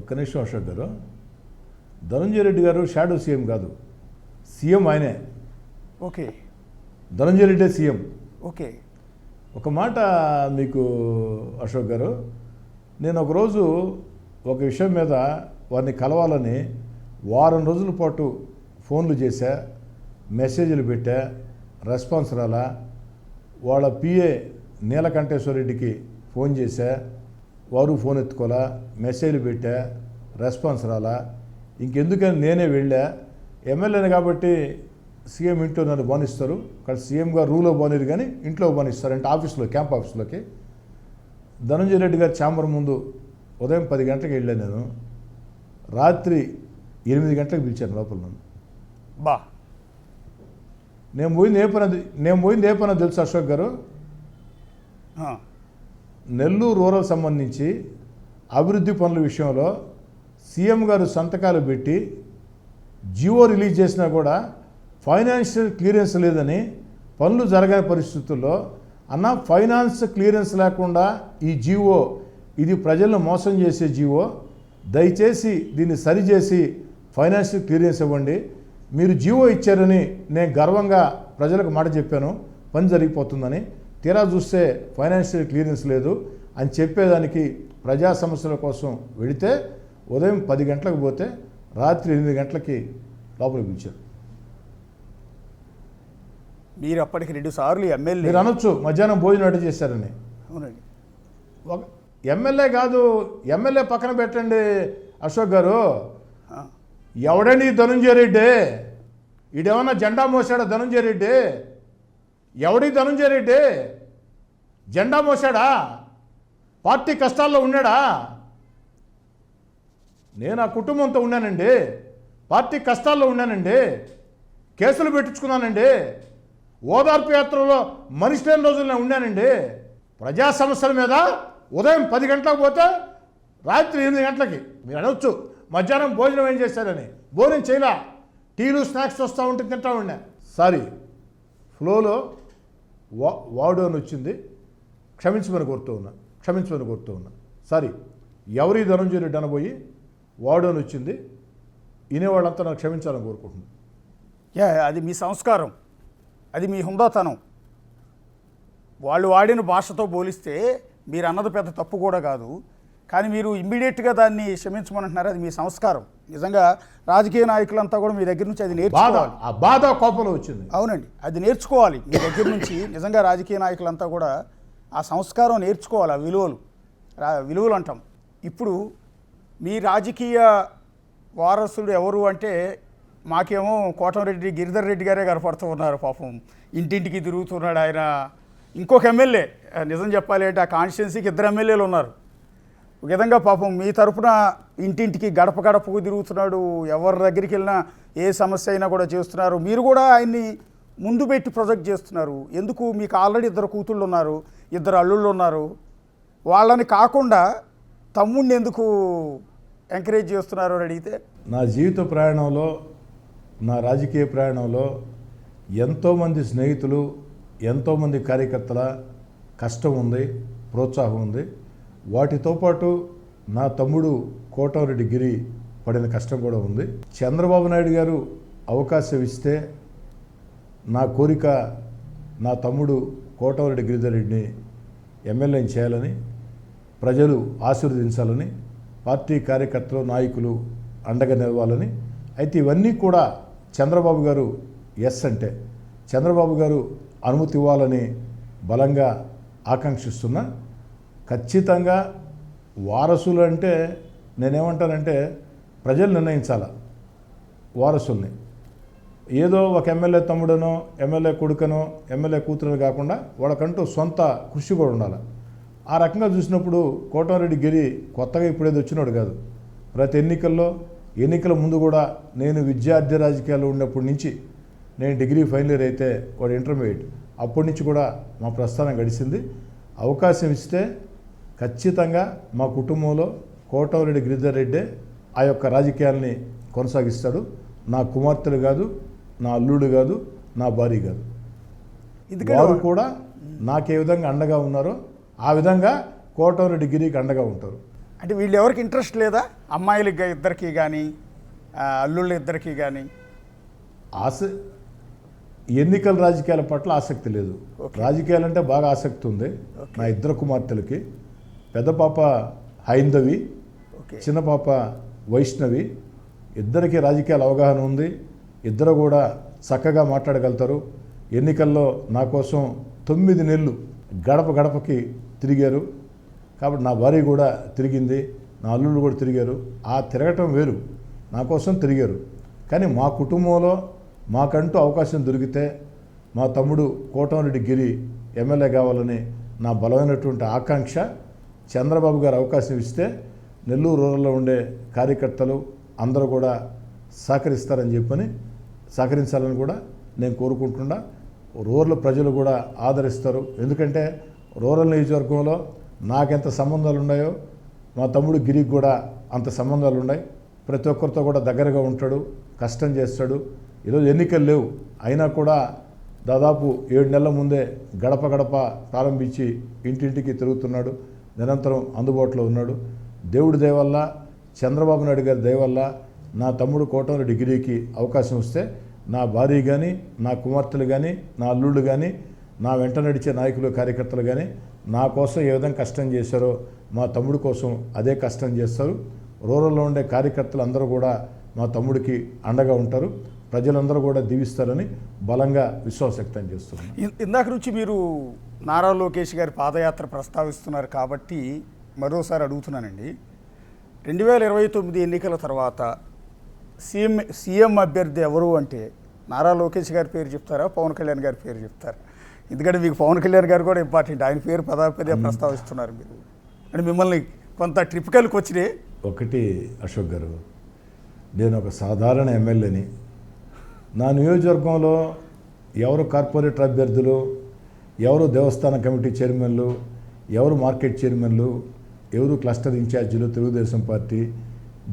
ఒక్క నిమిషం అశోక్ గారు, ధనంజయ రెడ్డి గారు షాడో సీఎం కాదు, సీఎం ఆయనే. ఓకే, ధనంజయ రెడ్డే సీఎం. ఓకే, ఒక మాట మీకు అశోక్ గారు, నేను ఒకరోజు ఒక విషయం మీద వారిని కలవాలని వారం రోజుల పాటు ఫోన్లు చేశా, మెసేజ్లు పెట్టా, రెస్పాన్స్ రాలా. వాళ్ళ పిఏ నీలకంఠేశ్వరరెడ్డికి ఫోన్ చేశా, వారు ఫోన్ ఎత్తుకోలా, మెసేజ్లు పెట్టా, రెస్పాన్స్ రాలా. ఇంకెందుకని నేనే వెళ్ళా. ఎమ్మెల్యేని కాబట్టి సీఎం ఇంట్లో నన్ను బానిస్తారు, ఇక్కడ సీఎంగా రూలో బానిరు కానీ ఇంట్లో బానిస్తారు అంటే ఆఫీస్లో, క్యాంప్ ఆఫీస్లోకి. ధనంజయ రెడ్డి గారి ఛాంబర్ ముందు ఉదయం 10 గంటలకు వెళ్ళాను నేను, రాత్రి 8 గంటలకు పిలిచాను లోపల నన్ను. బా నేను పోయింది ఏ పని తెలుసు అశోక్ గారు? నెల్లూరు రూరల్ సంబంధించి అభివృద్ధి పనుల విషయంలో సీఎం గారు సంతకాలు పెట్టి జియో రిలీజ్ చేసినా కూడా ఫైనాన్షియల్ క్లియరెన్స్ లేదని, పనులు జరగని పరిస్థితుల్లో అన్న ఫైనాన్స్ క్లియరెన్స్ లేకుండా ఈ జియో, ఇది ప్రజలను మోసం చేసే జియో, దయచేసి దీన్ని సరిచేసి ఫైనాన్షియల్ క్లియరెన్స్ ఇవ్వండి. మీరు జియో ఇచ్చారని నేను గర్వంగా ప్రజలకు మాట చెప్పాను, పని జరిగిపోతుందని. తీరా చూస్తే ఫైనాన్షియల్ క్లియరెన్స్ లేదు అని చెప్పేదానికి ప్రజా సమస్యల కోసం వెళితే ఉదయం 10 గంటలకు పోతే రాత్రి 8 గంటలకి లోపలికి పిలిచారు. మీరు అప్పటికి 2 సార్లు ఎమ్మెల్యే. మీరు అనొచ్చు మధ్యాహ్నం భోజనం అడ్డు చేశారని. అవునండి, ఒక ఎమ్మెల్యే కాదు, ఎమ్మెల్యే పక్కన పెట్టండి అశోక్ గారు. ఎవడండి ధనంజయ రెడ్డి? ఈడేమన్నా జెండా మోసాడా ధనంజయ రెడ్డి? ఎవడి ధనంజయ రెడ్డి? జెండా మోసాడా? పార్టీ కష్టాల్లో ఉన్నాడా? నేను ఆ కుటుంబంతో ఉన్నానండి, పార్టీ కష్టాల్లో ఉన్నానండి, కేసులు పెట్టించుకున్నానండి, ఓదార్పు యాత్రలో మనిషి లేని రోజులు నేను ఉన్నానండి. ప్రజా సమస్యల మీద ఉదయం 10 గంటలకు పోతే రాత్రి 8 గంటలకి. మీరు అనొచ్చు మధ్యాహ్నం భోజనం ఏం చేశారని. భోజనం చేయలా, టీలు స్నాక్స్ వస్తూ ఉంటే తింటా ఉన్నా. సారీ, ఫ్లోలో వాడు అని వచ్చింది, క్షమించమని కోరుతూ ఉన్నా. సారీ, ఎవరి ధనంజయ రెడ్డి అనబోయి వాడు అని వచ్చింది, వినేవాళ్ళంతా నాకు క్షమించాలని కోరుకుంటున్నాను. అది మీ సంస్కారం, అది మీ హుందాతనం. వాళ్ళు వాడిన భాషతో పోలిస్తే మీరు అన్నది పెద్ద తప్పు కూడా కాదు, కానీ మీరు ఇమ్మీడియట్గా దాన్ని క్షమించమనంటున్నారు. అది మీ సంస్కారం. నిజంగా రాజకీయ నాయకులంతా కూడా మీ దగ్గర నుంచి అది నేర్చుకోవాలి. ఆ బాధ కోపంలో వచ్చింది. అవునండి, అది నేర్చుకోవాలి మీ దగ్గర నుంచి. నిజంగా రాజకీయ నాయకులంతా కూడా ఆ సంస్కారం నేర్చుకోవాలి, ఆ విలువలు అంటాం. ఇప్పుడు మీ రాజకీయ వారసుడు ఎవరు అంటే మాకేమో కోటమిరెడ్డి గిరిధర్ రెడ్డి గారే కనపడుతూ ఉన్నారు. పాపం ఇంటింటికి తిరుగుతున్నాడు ఆయన. ఇంకొక ఎమ్మెల్యే, నిజం చెప్పాలి అంటే ఆ కాన్స్టిట్యున్సీకి 2 ఎమ్మెల్యేలు ఉన్నారు. ఒక విధంగా పాపం మీ తరపున ఇంటింటికి గడపకు తిరుగుతున్నాడు, ఎవరి దగ్గరికి వెళ్ళినా ఏ సమస్య అయినా కూడా చేస్తున్నారు. మీరు కూడా ఆయన్ని ముందు పెట్టి ప్రొజెక్ట్ చేస్తున్నారు. ఎందుకు? మీకు ఆల్రెడీ 2 కూతుళ్ళు ఉన్నారు, 2 అల్లుళ్ళు ఉన్నారు. వాళ్ళని కాకుండా తమ్ముడిని ఎందుకు ఎంకరేజ్ చేస్తున్నారు అని అడిగితే? నా జీవిత ప్రయాణంలో, నా రాజకీయ ప్రయాణంలో ఎంతోమంది స్నేహితులు, ఎంతోమంది కార్యకర్తల కష్టం ఉంది, ప్రోత్సాహం ఉంది. వాటితో పాటు నా తమ్ముడు కోటమిరెడ్డి గిరి పడిన కష్టం కూడా ఉంది. చంద్రబాబు నాయుడు గారు అవకాశం ఇస్తే నా కోరిక నా తమ్ముడు కోటమిరెడ్డి గిరిధర్ రెడ్డిని ఎమ్మెల్యేని చేయాలని, ప్రజలు ఆశీర్వదించాలని, పార్టీ కార్యకర్తలు, నాయకులు అండగా నిలవాలని. అయితే ఇవన్నీ కూడా చంద్రబాబు గారు ఎస్ అంటే, చంద్రబాబు గారు అనుమతి ఇవ్వాలని బలంగా ఆకాంక్షిస్తున్నా. ఖచ్చితంగా వారసులు అంటే నేనేమంటానంటే ప్రజలు నిర్ణయించాల వారసుల్ని. ఏదో ఒక ఎమ్మెల్యే తమ్ముడనో, ఎమ్మెల్యే కొడుకనో, ఎమ్మెల్యే కూతురనో కాకుండా వాళ్ళకంటూ సొంత కృషి కూడా ఉండాలి. ఆ రకంగా చూసినప్పుడు కోటమిరెడ్డి గిరి కొత్తగా ఇప్పుడేది వచ్చినాడు కాదు. ప్రతి ఎన్నికల ముందు కూడా నేను విద్యార్థి రాజకీయాల్లో ఉన్నప్పటి నుంచి, నేను డిగ్రీ ఫైనల్ ఇయర్ అయితే వాడు ఇంటర్మీడియట్, అప్పటి నుంచి కూడా మా ప్రస్థానం గడిచింది. అవకాశం ఇస్తే ఖచ్చితంగా మా కుటుంబంలో కోటమిరెడ్డి గిరిధర్ రెడ్డే ఆ యొక్క రాజకీయాల్ని కొనసాగిస్తాడు. నా కుమార్తెలు కాదు, నా అల్లుడు కాదు, నా భార్య కాదు. వారు కూడా నాకు ఏ విధంగా అండగా ఉన్నారో ఆ విధంగా కోటమిరెడ్డి గిరికి అండగా ఉంటారు. అంటే వీళ్ళు ఎవరికి ఇంట్రెస్ట్ లేదా? అమ్మాయిలకి ఇద్దరికి కానీ, అల్లుళ్ళ ఇద్దరికి కానీ ఎన్నికల రాజకీయాల పట్ల ఆసక్తి లేదు. రాజకీయాలంటే బాగా ఆసక్తి ఉంది. నా ఇద్దరు కుమార్తెలకి, పెద్ద పాప హైందవి, చిన్న పాప వైష్ణవి. ఇద్దరికి రాజకీయాల అవగాహన ఉంది. ఇద్దరు కూడా చక్కగా మాట్లాడగలుగుతారు. ఎన్నికల్లో నా కోసం 9 నెలలు గడప గడపకి తిరిగారు. కాబట్టి నా భార్య కూడా తిరిగింది, నా అల్లుళ్ళు కూడా తిరిగారు. ఆ తిరగటం వేరు, నా కోసం తిరిగారు. కానీ మా కుటుంబంలో మాకంటూ అవకాశం దొరికితే మా తమ్ముడు కోటమిరెడ్డి గిరి ఎమ్మెల్యే కావాలని నా బలమైనటువంటి ఆకాంక్ష. చంద్రబాబు గారు అవకాశం ఇస్తే నెల్లూరు రూరల్లో ఉండే కార్యకర్తలు అందరూ కూడా సహకరించాలని కూడా నేను కోరుకుంటున్నా. రూరల్ ప్రజలు కూడా ఆదరిస్తారు. ఎందుకంటే రూరల్ నియోజకవర్గంలో నాకెంత సంబంధాలు ఉన్నాయో మా తమ్ముడు గిరికి కూడా అంత సంబంధాలు ఉన్నాయి. ప్రతి ఒక్కరితో కూడా దగ్గరగా ఉంటాడు, కష్టం చేస్తాడు. ఈరోజు ఎన్నికలు లేవు, అయినా కూడా దాదాపు 7 నెలల ముందే గడప గడప ప్రారంభించి ఇంటింటికి తిరుగుతున్నాడు. నిరంతరం అందుబాటులో ఉన్నాడు. దేవుడి దయ వల్ల, చంద్రబాబు నాయుడు గారి దయ వల్ల నా తమ్ముడు కోటమిరెడ్డి గిరికి అవకాశం వస్తే నా భార్య కానీ, నా కుమార్తెలు కానీ, నా అల్లుళ్ళు కానీ, నా వెంట నడిచే నాయకులు, కార్యకర్తలు కానీ నా కోసం ఏ విధంగా కష్టం చేశారో మా తమ్ముడి కోసం అదే కష్టం చేస్తారు. రూరల్లో ఉండే కార్యకర్తలు అందరూ కూడా మా తమ్ముడికి అండగా ఉంటారు. ప్రజలందరూ కూడా దీవిస్తారని బలంగా విశ్వాసం వ్యక్తం చేస్తున్నారు. ఇందాక నుంచి మీరు నారా లోకేష్ గారి పాదయాత్ర ప్రస్తావిస్తున్నారు కాబట్టి మరోసారి అడుగుతున్నానండి. 2029 ఎన్నికల తర్వాత సీఎం అభ్యర్థి ఎవరు అంటే నారా లోకేష్ గారి పేరు చెప్తారా, పవన్ కళ్యాణ్ గారి పేరు చెప్తారా? ఎందుకంటే మీకు పవన్ కళ్యాణ్ గారు కూడా ఇంపార్టెంట్, ఆయన పేరు పదే ప్రస్తావిస్తున్నారు మీరు. అంటే మిమ్మల్ని కొంత ట్రిపికల్కి వచ్చినాయి. ఒకటి అశోక్ గారు, నేను ఒక సాధారణ ఎమ్మెల్యేని. నా నియోజకవర్గంలో ఎవరు కార్పొరేటర్ అభ్యర్థులు, ఎవరు దేవస్థాన కమిటీ చైర్మన్లు, ఎవరు మార్కెట్ చైర్మన్లు, ఎవరు క్లస్టర్ ఇన్ఛార్జీలు, తెలుగుదేశం పార్టీ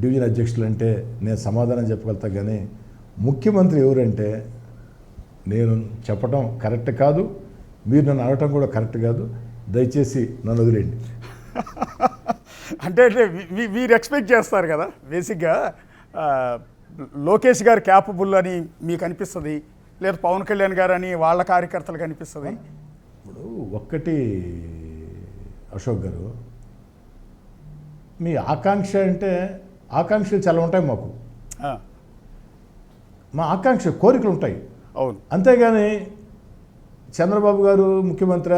డివిజన్ అధ్యక్షులు అంటే నేను సమాధానం చెప్పగలుగుతా. కానీ ముఖ్యమంత్రి ఎవరంటే నేను చెప్పడం కరెక్ట్ కాదు, మీరు నన్ను అడగటం కూడా కరెక్ట్ కాదు. దయచేసి నన్ను వదిలేండి. అంటే మీరు ఎక్స్పెక్ట్ చేస్తారు కదా బేసిక్గా లోకేష్ గారు క్యాపబుల్ అని మీకు అనిపిస్తుంది, లేదా పవన్ కళ్యాణ్ గారు అని వాళ్ళ కార్యకర్తలకు అనిపిస్తుంది. ఇప్పుడు ఒక్కటి అశోక్ గారు, మీ ఆకాంక్ష అంటే ఆకాంక్షలు చాలా ఉంటాయి మాకు. మా ఆకాంక్ష కోరికలు ఉంటాయి. అవును. అంతేగాని చంద్రబాబు గారు ముఖ్యమంత్రి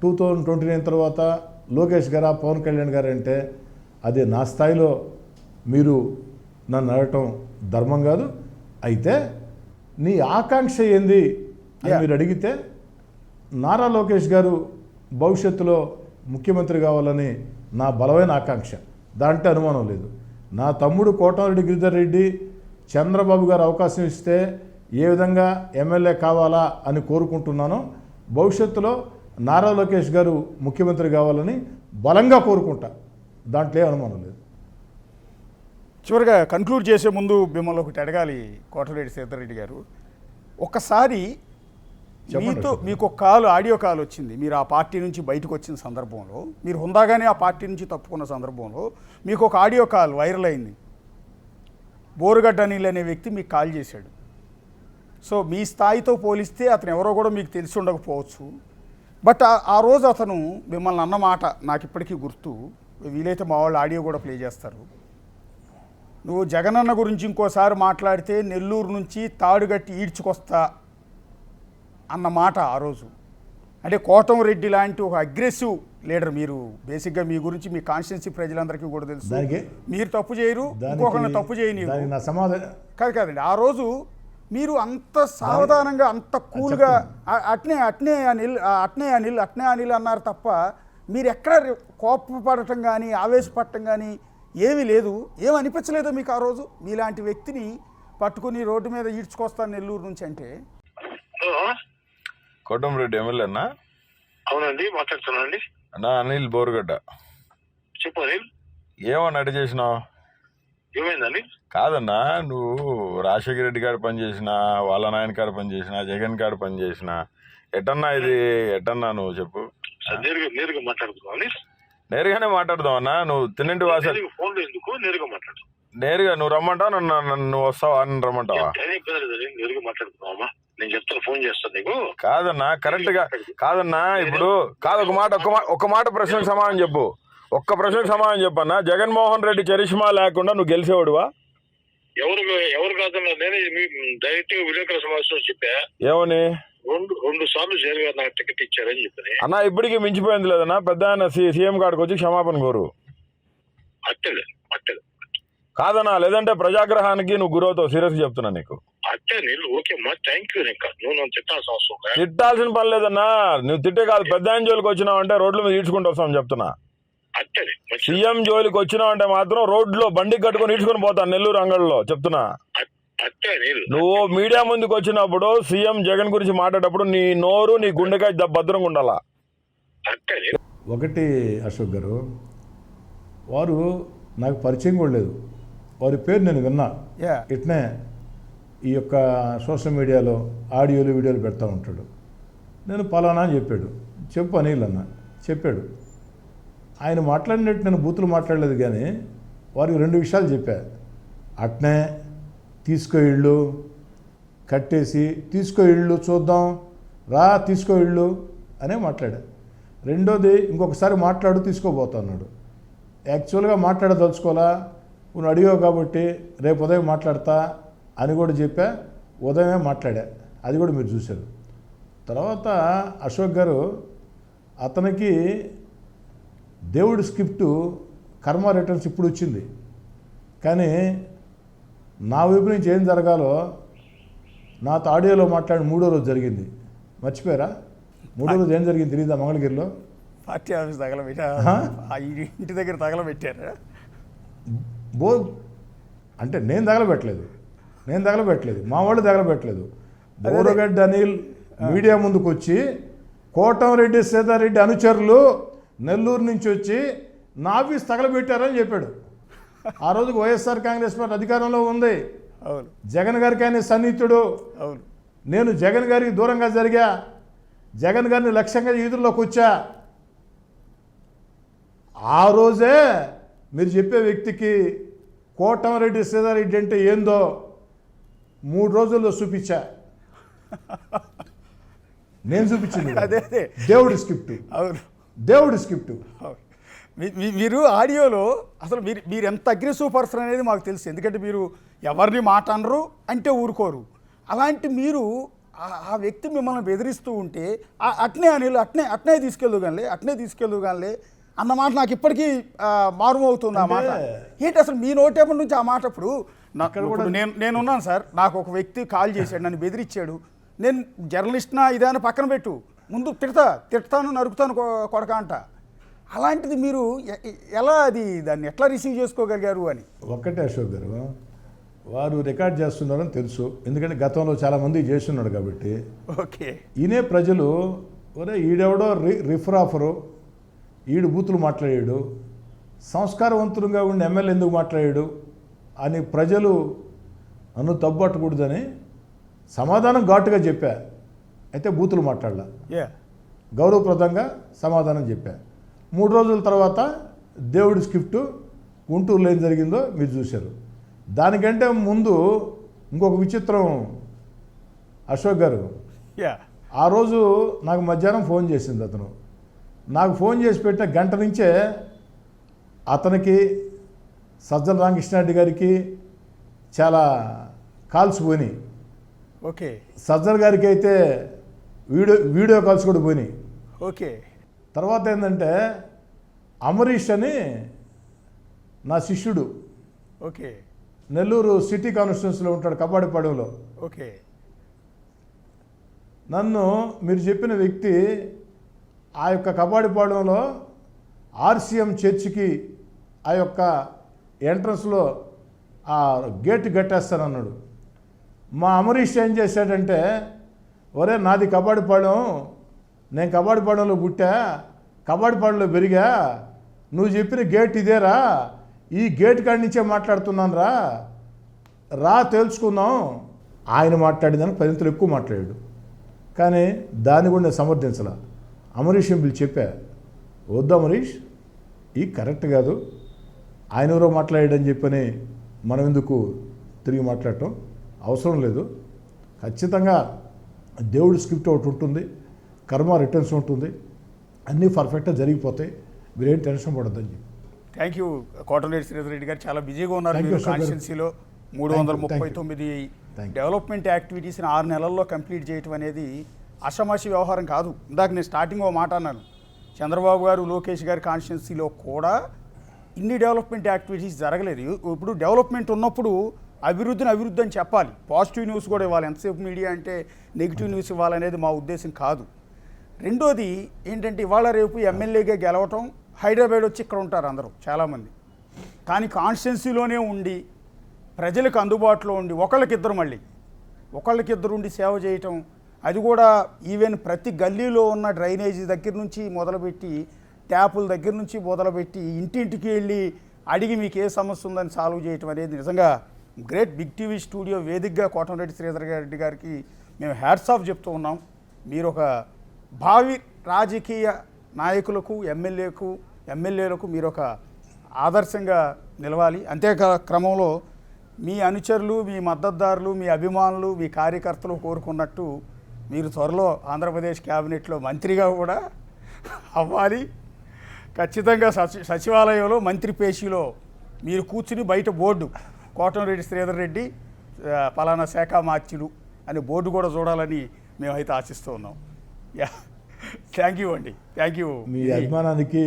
2029 తర్వాత లోకేష్ గారా, పవన్ కళ్యాణ్ గారు అంటే అది నా స్థాయిలో మీరు నన్ను అడగటం ధర్మం కాదు. అయితే నీ ఆకాంక్ష ఏంది అని మీరు అడిగితే, నారా లోకేష్ గారు భవిష్యత్తులో ముఖ్యమంత్రి కావాలని నా బలమైన ఆకాంక్ష, దాంట్లో అనుమానం లేదు. నా తమ్ముడు కోటమిరెడ్డి గిరిధర్ రెడ్డి చంద్రబాబు గారు అవకాశం ఇస్తే ఏ విధంగా ఎమ్మెల్యే కావాలా అని కోరుకుంటున్నానో, భవిష్యత్తులో నారా లోకేష్ గారు ముఖ్యమంత్రి కావాలని బలంగా కోరుకుంటా, దాంట్లో ఏ అనుమానం లేదు. చివరిగా కన్క్లూడ్ చేసే ముందు మిమ్మల్ని ఒకటి అడగాలి కోటరెడ్డి సీతారెడ్డి గారు. ఒక్కసారి మీతో మీకు ఒక ఆడియో కాల్ వచ్చింది, మీరు ఆ పార్టీ నుంచి బయటకు వచ్చిన సందర్భంలో, మీరు హుందాగానే ఆ పార్టీ నుంచి తప్పుకున్న సందర్భంలో మీకు ఒక ఆడియో కాల్ వైరల్ అయింది. బోరుగడ్డ అనిల్ అనే వ్యక్తి మీకు కాల్ చేశాడు. సో మీ స్థాయితో పోలిస్తే అతను ఎవరో కూడా మీకు తెలిసి ఉండకపోవచ్చు. బట్ ఆ రోజు అతను మిమ్మల్ని అన్న మాట నాకు ఇప్పటికీ గుర్తు. వీలైతే మా వాళ్ళు ఆడియో కూడా ప్లే చేస్తారు. నువ్వు జగనన్న గురించి ఇంకోసారి మాట్లాడితే నెల్లూరు నుంచి తాడుగట్టి ఈడ్చుకొస్తా అన్న మాట ఆ రోజు. అంటే కోటంరెడ్డి లాంటి ఒక అగ్రెసివ్ లీడర్. మీరు బేసిక్గా మీ గురించి మీ కాన్స్టిట్యున్సీ ప్రజలందరికీ కూడా తెలుసు. మీరు తప్పు చేయరు, ఇంకొకరిని తప్పు చేయని కాదండి. ఆ రోజు మీరు అంత సావధానంగా అంత కూల్గా అట్నే అనిల్ అన్నారు తప్ప మీరు ఎక్కడ కోపపడటం కానీ ఆవేశపడటం కానీ ఏమీ లేదు. ఏమి అనిపించలేదో మీకు ఆ రోజు మీలాంటి వ్యక్తిని పట్టుకుని రోడ్డు మీద ఈడ్చుకొస్తాను నెల్లూరు నుంచి అంటే? కోటంరెడ్డి ఎమ్మెల్యే అన్నా? అవునండి, మాట్లాడుతున్నానండి. అన్నా అనిల్ బోరుగడ్డ. చెప్పు అనిల్. ఏమన్నా అడి చేసినావు? ఏమైందండి? కాదన్నా, నువ్వు రాజశేఖర రెడ్డి గారు పనిచేసిన, వాళ్ళ నాయన గారు పనిచేసిన, జగన్ గారు పనిచేసిన, ఎటన్నా ఇది ఎటన్నా నువ్వు చెప్పు. నేరుగా మాట్లాడుతున్నావు. నేరుగానే మాట్లాడదాం అన్నా. నువ్వు తిన్నింటి వాస ఫోన్లో ఎందుకు నేరుగా మాట్లాడు. నేరుగా నువ్వు రమ్మంటావు, నన్ను వస్తావా? నన్ను రమ్మంటావా? నేరుగా మాట్లాడుతున్నావా? నేను చెప్తాను, ఫోన్ చేస్తాను నీకు. కాదన్నా, కరెక్ట్ గా కాదన్నా. ఇప్పుడు కాదు, ఒక మాట ప్రశ్నకు సమాధానం చెప్పు. ఒక్క ప్రశ్నకు సమాధానం చెప్పన్నా. జగన్మోహన్ రెడ్డి చరిష్మా లేకుండా నువ్వు గెలిచేవాడువా? ఎవరు కాదన్నా, నేనే డైరెక్ట్ గా విలేకరుల సమావేశంలో చెప్పా. ఏమని? రెండు సార్లు జగన్ గారు నాకు టికెట్ ఇచ్చారని చెప్పని. అన్నా ఇప్పటికీ మించిపోయింది లేదన్నా. పెద్ద ఆయన సీఎం కాడికి వచ్చి క్షమాపణ కోరు. అట్టలే కాదన్నా, లేదంటే ప్రజాగ్రహానికి నువ్వు గురవుతావు. సీరియస్ గా చెప్తున్నా నీకు. అట్టే నీళ్ళు ఓకే అమ్మా, థ్యాంక్ యూ. నువ్వు నన్ను తిట్టాల్సిన అవసరం. తిట్టాల్సిన పని లేదన్నా. నువ్వు తిట్టే కాదు, పెద్ద ఆయన జోలికి వచ్చినావు అంటే రోడ్ల మీద ఈడ్చుకుంటూ వస్తామని చెప్తున్నా. సీఎం జోలికి వచ్చినావు అంటే మాత్రం రోడ్లో బండి కట్టుకుని ఈడ్చుకుని పోతాను నెల్లూరు అంగళ్ళలో చెప్తున్నా. నువ్వు మీడియా ముందుకు వచ్చినప్పుడు సీఎం జగన్ గురించి మాట్లాడేటప్పుడు నీ నోరు నీ గుండెకాయ భద్రంగా ఉండాలా. ఒకటి అశోక్ గారు, వారు నాకు పరిచయం కూడా లేదు. వారి పేరు నేను విన్నా. ఇట్నే ఈ యొక్క సోషల్ మీడియాలో ఆడియోలు వీడియోలు పెడతా ఉంటాడు. నేను పలానా అని చెప్పాడు. చెప్పు అనిల్ అన్న చెప్పాడు. ఆయన మాట్లాడినట్టు నేను బూతులు మాట్లాడలేదు, కానీ వారికి 2 విషయాలు చెప్పా. అట్నే తీసుకో ఇళ్ళు కట్టేసి తీసుకో ఇళ్ళు చూద్దాం రా తీసుకో ఇళ్ళు అనే మాట్లాడా. రెండోది ఇంకొకసారి మాట్లాడు తీసుకోబోతా అన్నాడు. యాక్చువల్గా మాట్లాడదలుచుకోవాలా, నువ్వు అడిగావు కాబట్టి రేపు ఉదయం మాట్లాడతా అని కూడా చెప్పా. ఉదయమే మాట్లాడా, అది కూడా మీరు చూశారు. తర్వాత అశోక్ గారు, అతనికి దేవుడి స్క్రిప్టు కర్మ రిటర్న్స్ ఇప్పుడు వచ్చింది, కానీ నా వైపు నుంచి ఏం జరగాలో నాతో ఆడియోలో మాట్లాడి 3వ రోజు జరిగింది. మర్చిపోయారా? 3వ రోజు ఏం జరిగింది తెలియదా? మంగళగిరిలో పార్టీ ఆఫీస్ తగలబెట్టా, ఇంటి దగ్గర తగలబెట్టారా? అంటే నేను తగలబెట్టలేదు, మా వాళ్ళు తగలబెట్టలేదు. బోరుగడ్డ అనిల్ మీడియా ముందుకు వచ్చి కోటంరెడ్డి సీతారెడ్డి అనుచరులు నెల్లూరు నుంచి వచ్చి నా ఆఫీస్ తగలబెట్టారని చెప్పాడు. ఆ రోజుకు వైఎస్ఆర్ కాంగ్రెస్ పార్టీ అధికారంలో ఉంది. అవును, జగన్ గారికి ఆయన సన్నిహితుడు. అవును, నేను జగన్ గారికి దూరంగా జరిగా, జగన్ గారిని లక్ష్యంగా ఈదుల్లోకి వచ్చా. ఆ రోజే మీరు చెప్పే వ్యక్తికి కోటంరెడ్డి సీతారెడ్డి అంటే ఏందో 3 రోజుల్లో చూపించా. నేను చూపించింది అదే దేవుడి స్క్రిప్ట్. అవును, దేవుడి స్క్రిప్ట్. మీరు ఆడియోలో అసలు మీరు ఎంత అగ్రెసివ్ పర్సన్ అనేది మాకు తెలుసు. ఎందుకంటే మీరు ఎవరిని మాట అనరు అంటే ఊరుకోరు. అలాంటి మీరు ఆ వ్యక్తి మిమ్మల్ని బెదిరిస్తూ ఉంటే అట్నే అనిల్ అట్నే తీసుకెళ్ళు కానీ అన్న మాట నాకు ఇప్పటికీ మారుమవుతుంది. ఆ మాట ఏంటి అసలు మీ నోటేపటి నుంచి ఆ మాట? ఇప్పుడు నేనున్నాను సార్, నాకు ఒక వ్యక్తి కాల్ చేశాడు, నన్ను బెదిరించాడు. నేను జర్నలిస్ట్నా ఇదేనా పక్కన పెట్టు, ముందు తిడతాను నరుకుతాను కొడక అంట. అలాంటిది మీరు ఎలా దాన్ని ఎట్లా రిసీవ్ చేసుకోగలిగారు అని? ఒక్కటే అశోక్ గారు, వారు రికార్డ్ చేస్తున్నారని తెలుసు, ఎందుకంటే గతంలో చాలామంది చేస్తున్నాడు కాబట్టి. ఓకే, ఈయనే ప్రజలు ఒరే ఈడెవడో రిఫరాఫరు, ఈడు బూతులు మాట్లాడాడు, సంస్కారవంతులుగా ఉండి ఎమ్మెల్యే ఎందుకు మాట్లాడాడు అని ప్రజలు నన్ను తప్పుపట్టకూడదని సమాధానం ఘాటుగా చెప్పా. అయితే బూతులు మాట్లాడలా, యా గౌరవప్రదంగా సమాధానం చెప్పా. 3 రోజుల తర్వాత దేవుడి స్క్రిప్ట్ గుంటూరులో ఏం జరిగిందో మీరు చూశారు. దానికంటే ముందు ఇంకొక విచిత్రం అశోక్ గారు, యా ఆ రోజు నాకు మధ్యాహ్నం ఫోన్ చేసింది అతను. నాకు ఫోన్ చేసి పెట్టిన గంట నుంచే అతనికి సజ్జల రామకృష్ణారెడ్డి గారికి చాలా కాల్స్ పోయినాయి. ఓకే సజ్జల గారికి అయితే వీడియో కాల్స్ కూడా పోయినాయి. ఓకే తర్వాత ఏంటంటే అమరీష్ అని నా శిష్యుడు, ఓకే నెల్లూరు సిటీ కాన్స్టిట్యున్సీలో ఉంటాడు, కబాడిపాడెంలో. ఓకే నన్ను మీరు చెప్పిన వ్యక్తి ఆ యొక్క కబాడిపాడెంలో ఆర్సీఎం చర్చికి ఆ యొక్క ఎంట్రన్స్లో ఆ గేట్ కట్టేస్తానన్నాడు. మా అమరీష్ ఏం చేశాడంటే, ఒరే నాది కబాడిపాడెం, నేను కబాడిపాడెంలో పుట్టా, కబాడిపాడెంలో పెరిగా, నువ్వు చెప్పిన గేట్ ఇదేరా, ఈ గేట్ కాడి నుంచే మాట్లాడుతున్నాను రా తెలుసుకుందాం. ఆయన మాట్లాడిందని 10 ఎక్కువ మాట్లాడాడు. కానీ దాన్ని కూడా నేను సమర్థించాల. అమరీష్ పిలిచి చెప్పా, వద్దు అమరీష్, ఈ కరెక్ట్ కాదు, ఆయన ఎవరో మాట్లాడాడని చెప్పని మనం ఎందుకు తిరిగి మాట్లాడటం అవసరం లేదు. ఖచ్చితంగా దేవుడి స్క్రిప్ట్ ఒకటి ఉంటుంది, కర్మ రిటర్న్స్ ఉంటుంది, అన్నీ పర్ఫెక్ట్గా జరిగిపోతాయి, మీరేం టెన్షన్ పడొద్దని చెప్పి. థ్యాంక్ యూ కోటమిరెడ్డి శ్రీధర్ రెడ్డి గారు. చాలా బిజీగా ఉన్నారు Thank you, మీరు sir. కాన్స్టిట్యున్సీలో. Thank you. 339 Thank you. Development యాక్టివిటీస్ని 6 నెలల్లో కంప్లీట్ చేయటం అనేది అషమాషి వ్యవహారం కాదు. ఇందాక నేను స్టార్టింగ్ ఓ మాట అన్నాను, చంద్రబాబు గారు లోకేష్ గారి కాన్స్టిట్యున్సీలో కూడా ఇన్ని డెవలప్మెంట్ యాక్టివిటీస్ జరగలేదు. ఇప్పుడు డెవలప్మెంట్ ఉన్నప్పుడు అభివృద్ధి అని చెప్పాలి, పాజిటివ్ న్యూస్ కూడా ఇవ్వాలి. ఎంతసేపు మీడియా అంటే నెగిటివ్ న్యూస్ ఇవ్వాలనేది మా ఉద్దేశం కాదు. రెండోది ఏంటంటే, ఇవాళ రేపు ఎమ్మెల్యేగా గెలవటం, హైదరాబాద్ వచ్చి ఇక్కడ ఉంటారు అందరూ చాలామంది, కానీ కాన్స్టిట్యున్సీలోనే ఉండి ప్రజలకు అందుబాటులో ఉండి ఒకళ్ళకిద్దరు ఉండి సేవ చేయటం, అది కూడా ఈవెన్ ప్రతి గల్లీలో ఉన్న డ్రైనేజీ దగ్గర నుంచి మొదలుపెట్టి, ట్యాపుల దగ్గర నుంచి మొదలుపెట్టి, ఇంటింటికి వెళ్ళి అడిగి మీకు ఏ సమస్య ఉందని సాల్వ్ చేయటం అనేది నిజంగా గ్రేట్. బిగ్ టీవీ స్టూడియో వేదికగా కోటమిరెడ్డి శ్రీధర్ రెడ్డి గారికి మేము హ్యాట్స్ ఆఫ్ చెప్తూ ఉన్నాం. మీరు ఒక భావి రాజకీయ నాయకులకు, ఎమ్మెల్యేలకు మీరు ఒక ఆదర్శంగా నిలవాలి. అంతే క్రమంలో మీ అనుచరులు, మీ మద్దతుదారులు, మీ అభిమానులు, మీ కార్యకర్తలు కోరుకున్నట్టు మీరు త్వరలో ఆంధ్రప్రదేశ్ క్యాబినెట్లో మంత్రిగా కూడా అవ్వాలి. ఖచ్చితంగా సచివాలయంలో మంత్రి పేషీలో మీరు కూర్చుని బయట బోర్డు కోటమిరెడ్డి శ్రీధర్ రెడ్డి పలానా శాఖ మార్చులు అనే బోర్డు కూడా చూడాలని మేమైతే ఆశిస్తూ ఉన్నాం. యా థ్యాంక్ యూ అండి, థ్యాంక్ యూ. మీ అభిమానానికి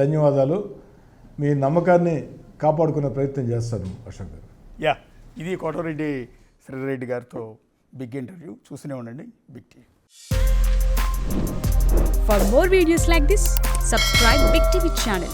ధన్యవాదాలు. మీ నమ్మకాన్ని కాపాడుకునే ప్రయత్నం చేస్తాను అశోక్ గారు. యా, ఇది కోటమిరెడ్డి శ్రీధర్ రెడ్డి గారితో బిగ్ ఇంటర్వ్యూ. చూస్తూనే ఉండండి big TV. For more videos like this, subscribe Big TV channel.